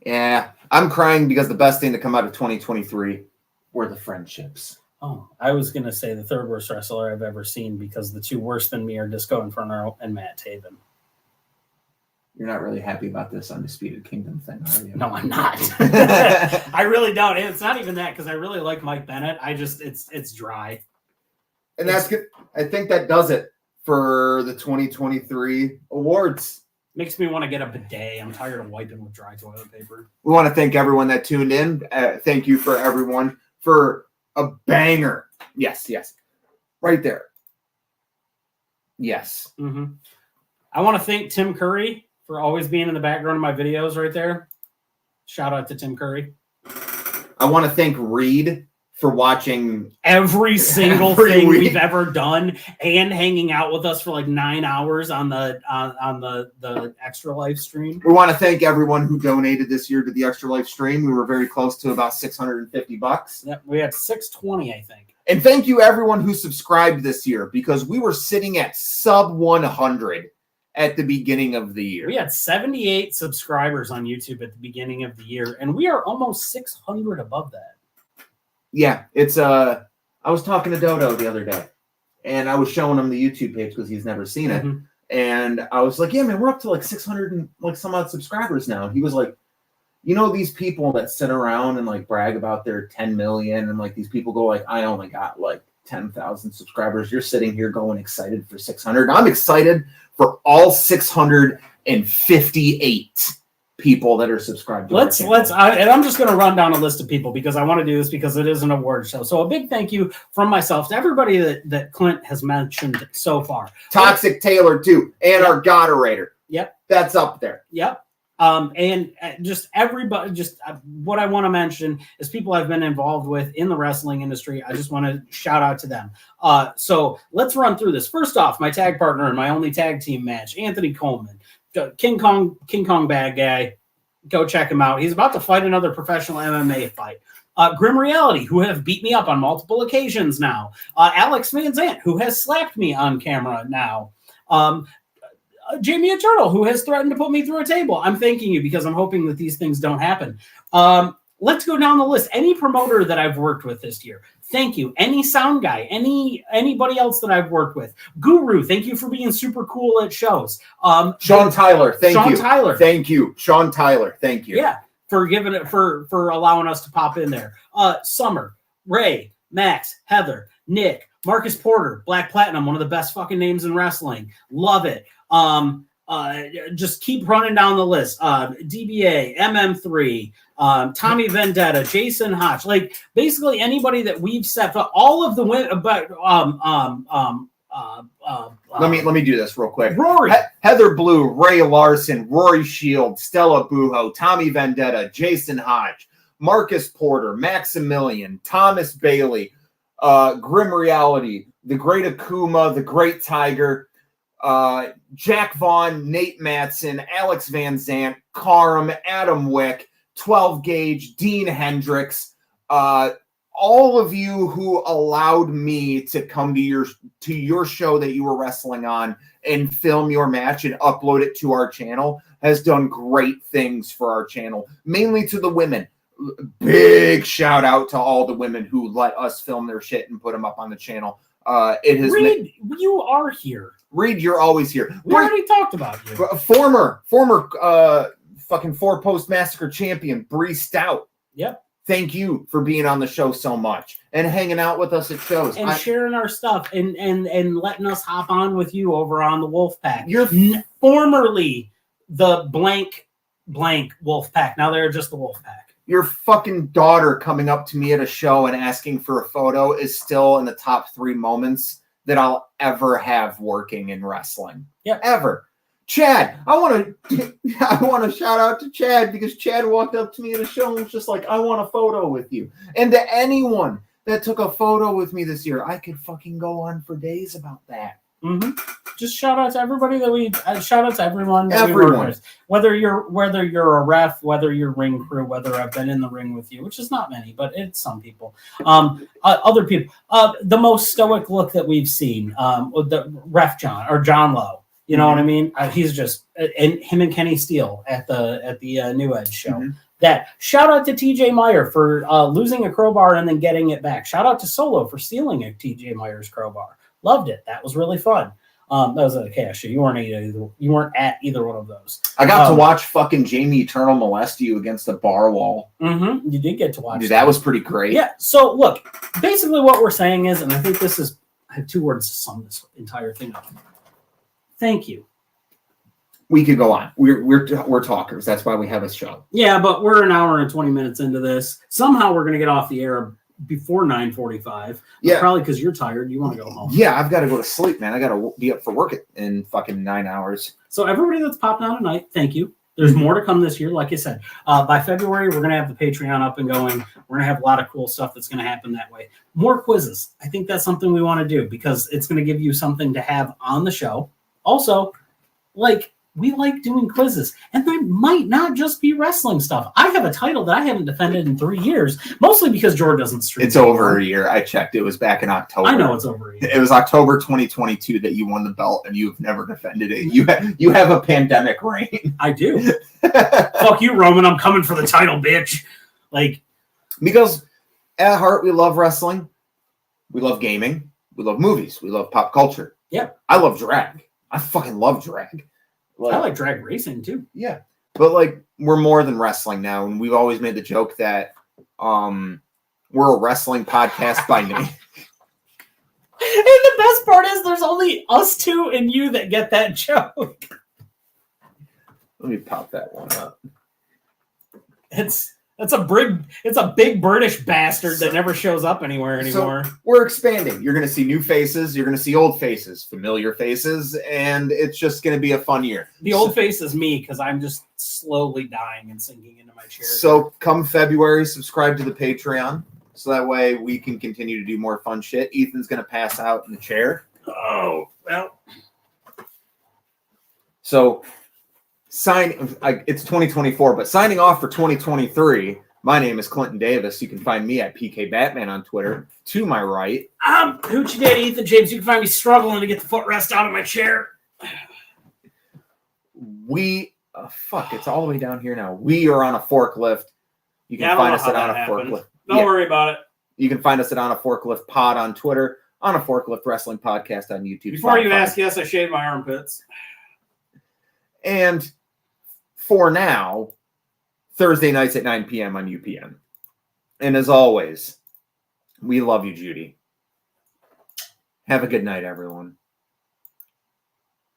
Yeah, I'm crying because the best thing to come out of 2023 were the friendships. Oh, I was going to say the third worst wrestler I've ever seen because the two worse than me are Disco Inferno and Matt Taven. You're not really happy about this Undisputed Kingdom thing, are you? No, I'm not. I really don't. And it's not even that because I really like Mike Bennett. It's dry. And that's good. I think that does it for the 2023 awards. Makes me want to get a bidet. I'm tired of wiping with dry toilet paper. We want to thank everyone that tuned in. Thank you for everyone for a banger. Yes. Right there. Yes. Mm-hmm. I want to thank Tim Curry for always being in the background of my videos right there. Shout out to Tim Curry. I want to thank Reed for watching every single thing week we've ever done and hanging out with us for like 9 hours on the Extra Life stream. We want to thank everyone who donated this year to the Extra Life stream. We were very close to about $650. Yep, we had 620, I think. And thank you everyone who subscribed this year because we were sitting at sub 100 at the beginning of the year. We had 78 subscribers on YouTube at the beginning of the year, and we are almost 600 above that. Yeah, it's I was talking to Dodo the other day, and I was showing him the YouTube page because he's never seen it. Mm-hmm. And I was like, yeah, man, we're up to like 600 and like some odd subscribers now. And he was like, you know, these people that sit around and like brag about their 10 million and like these people go like, I only got like 10,000 subscribers. You're sitting here going excited for 600. I'm excited for all 658 people that are subscribed to and I'm just going to run down a list of people because I want to do this because it is an award show. So a big thank you from myself to everybody that Clint has mentioned so far. Toxic Taylor too, and our Goderator. Yep. That's up there. Yep. And just everybody, what I want to mention is people I've been involved with in the wrestling industry. I just want to shout out to them. So let's run through this. First off, my tag partner in my only tag team match, Anthony Coleman, King Kong bad guy. Go check him out. He's about to fight another professional MMA fight. Grim Reality, who have beat me up on multiple occasions now. Alex Van Zant, who has slapped me on camera now. Jamie Eternal, who has threatened to put me through a table. I'm thanking you because I'm hoping that these things don't happen. Let's go down the list. Any promoter that I've worked with this year, thank you. Any sound guy, anybody else that I've worked with. Guru, thank you for being super cool at shows. Sean Tyler, thank you. Sean Tyler. Thank you. Sean Tyler, thank you. Yeah, for giving it for allowing us to pop in there. Summer, Ray, Max, Heather, Nick, Marcus Porter, Black Platinum, one of the best fucking names in wrestling. Love it. Just keep running down the list. DBA, MM3, Tommy Vendetta, Jason Hotch, like basically anybody that we've set up, all of the women, but let me do this real quick. Rory, Heather Blue, Ray Larson, Rory Shield, Stella Bujo, Tommy Vendetta, Jason Hodge, Marcus Porter, Maximilian, Thomas Bailey, Grim Reality, the Great Akuma, the Great Tiger, Jack Vaughn, Nate Matson, Alex Van Zant, Karam, Adam Wick, 12 Gauge, Dean Hendricks, all of you who allowed me to come to your show that you were wrestling on and film your match and upload it to our channel has done great things for our channel, mainly to the women. Big shout out to all the women who let us film their shit and put them up on the channel. It has Reed, you are here. Reed, you're always here. We already talked about you. Former fucking 4-post massacre champion, Bree Stout. Yep. Thank you for being on the show so much and hanging out with us at shows. And sharing our stuff and letting us hop on with you over on the Wolfpack. You're formerly the blank Wolfpack. Now they're just the Wolfpack. Your fucking daughter coming up to me at a show and asking for a photo is still in the top 3 moments that I'll ever have working in wrestling. Yeah. Ever. Chad, I want to shout out to Chad because Chad walked up to me at a show and was just like, I want a photo with you. And to anyone that took a photo with me this year, I could fucking go on for days about that. Mm-hmm. Just shout out to everybody shout out to everyone that we Everyone. work with. Whether you're a ref, whether you're ring crew, whether I've been in the ring with you, which is not many, but it's some people. Other people. The most stoic look that we've seen, the ref John Lowe. You know what I mean? He's just and him and Kenny Steele at the New Edge show. Mm-hmm. That shout out to TJ Meyer for losing a crowbar and then getting it back. Shout out to Solo for stealing a TJ Meyer's crowbar. Loved it. That was really fun. That was a chaos show. You weren't at either one of those. I got to watch fucking Jamie Eternal molest you against a bar wall. Mm-hmm. You did get to watch. Dude, that was pretty great. Yeah. So look, basically what we're saying is, and I think I have 2 words to sum this entire thing up. Thank you. We could go on. We're talkers. That's why we have a show. Yeah, but we're an hour and 20 minutes into this. Somehow we're going to get off the air before 9:45. Yeah, probably because you're tired. You want to go home. Yeah, I've got to go to sleep, man. I got to be up for work in fucking 9 hours. So everybody that's popped on tonight, thank you. There's more to come this year. Like I said, by February, we're going to have the Patreon up and going. We're going to have a lot of cool stuff that's going to happen that way. More quizzes. I think that's something we want to do because it's going to give you something to have on the show. Also, we like doing quizzes, and they might not just be wrestling stuff. I have a title that I haven't defended in 3 years, mostly because George doesn't stream. It's over a year. I checked. It was back in October. I know it's over a year. It was October 2022 that you won the belt, and you've never defended it. You have a pandemic reign. I do. Fuck you, Roman. I'm coming for the title, bitch. Because at heart, we love wrestling. We love gaming. We love movies. We love pop culture. Yeah. I love drag. I fucking love drag. I like drag racing too. Yeah. But like we're more than wrestling now, and we've always made the joke that we're a wrestling podcast by name. And the best part is there's only us two and you that get that joke. Let me pop that one up. It's a big British bastard that never shows up anywhere anymore. So we're expanding. You're going to see new faces. You're going to see old faces, familiar faces, and it's just going to be a fun year. The old face is me because I'm just slowly dying and sinking into my chair. So come February, subscribe to the Patreon. So that way we can continue to do more fun shit. Ethan's going to pass out in the chair. Oh, well. So it's 2024, but signing off for 2023, my name is Clinton Davis. You can find me at PK Batman on Twitter. To my right, I'm Hoochie Daddy Ethan James. You can find me struggling to get the footrest out of my chair. It's all the way down here now. We are on a forklift. You can find us at On a Forklift. Don't worry about it. You can find us at On a Forklift Pod on Twitter, On a Forklift Wrestling Podcast on YouTube. Before you ask, yes, I shaved my armpits. And for now, Thursday nights at 9 p.m. on UPN. And as always, we love you, Judy. Have a good night, everyone.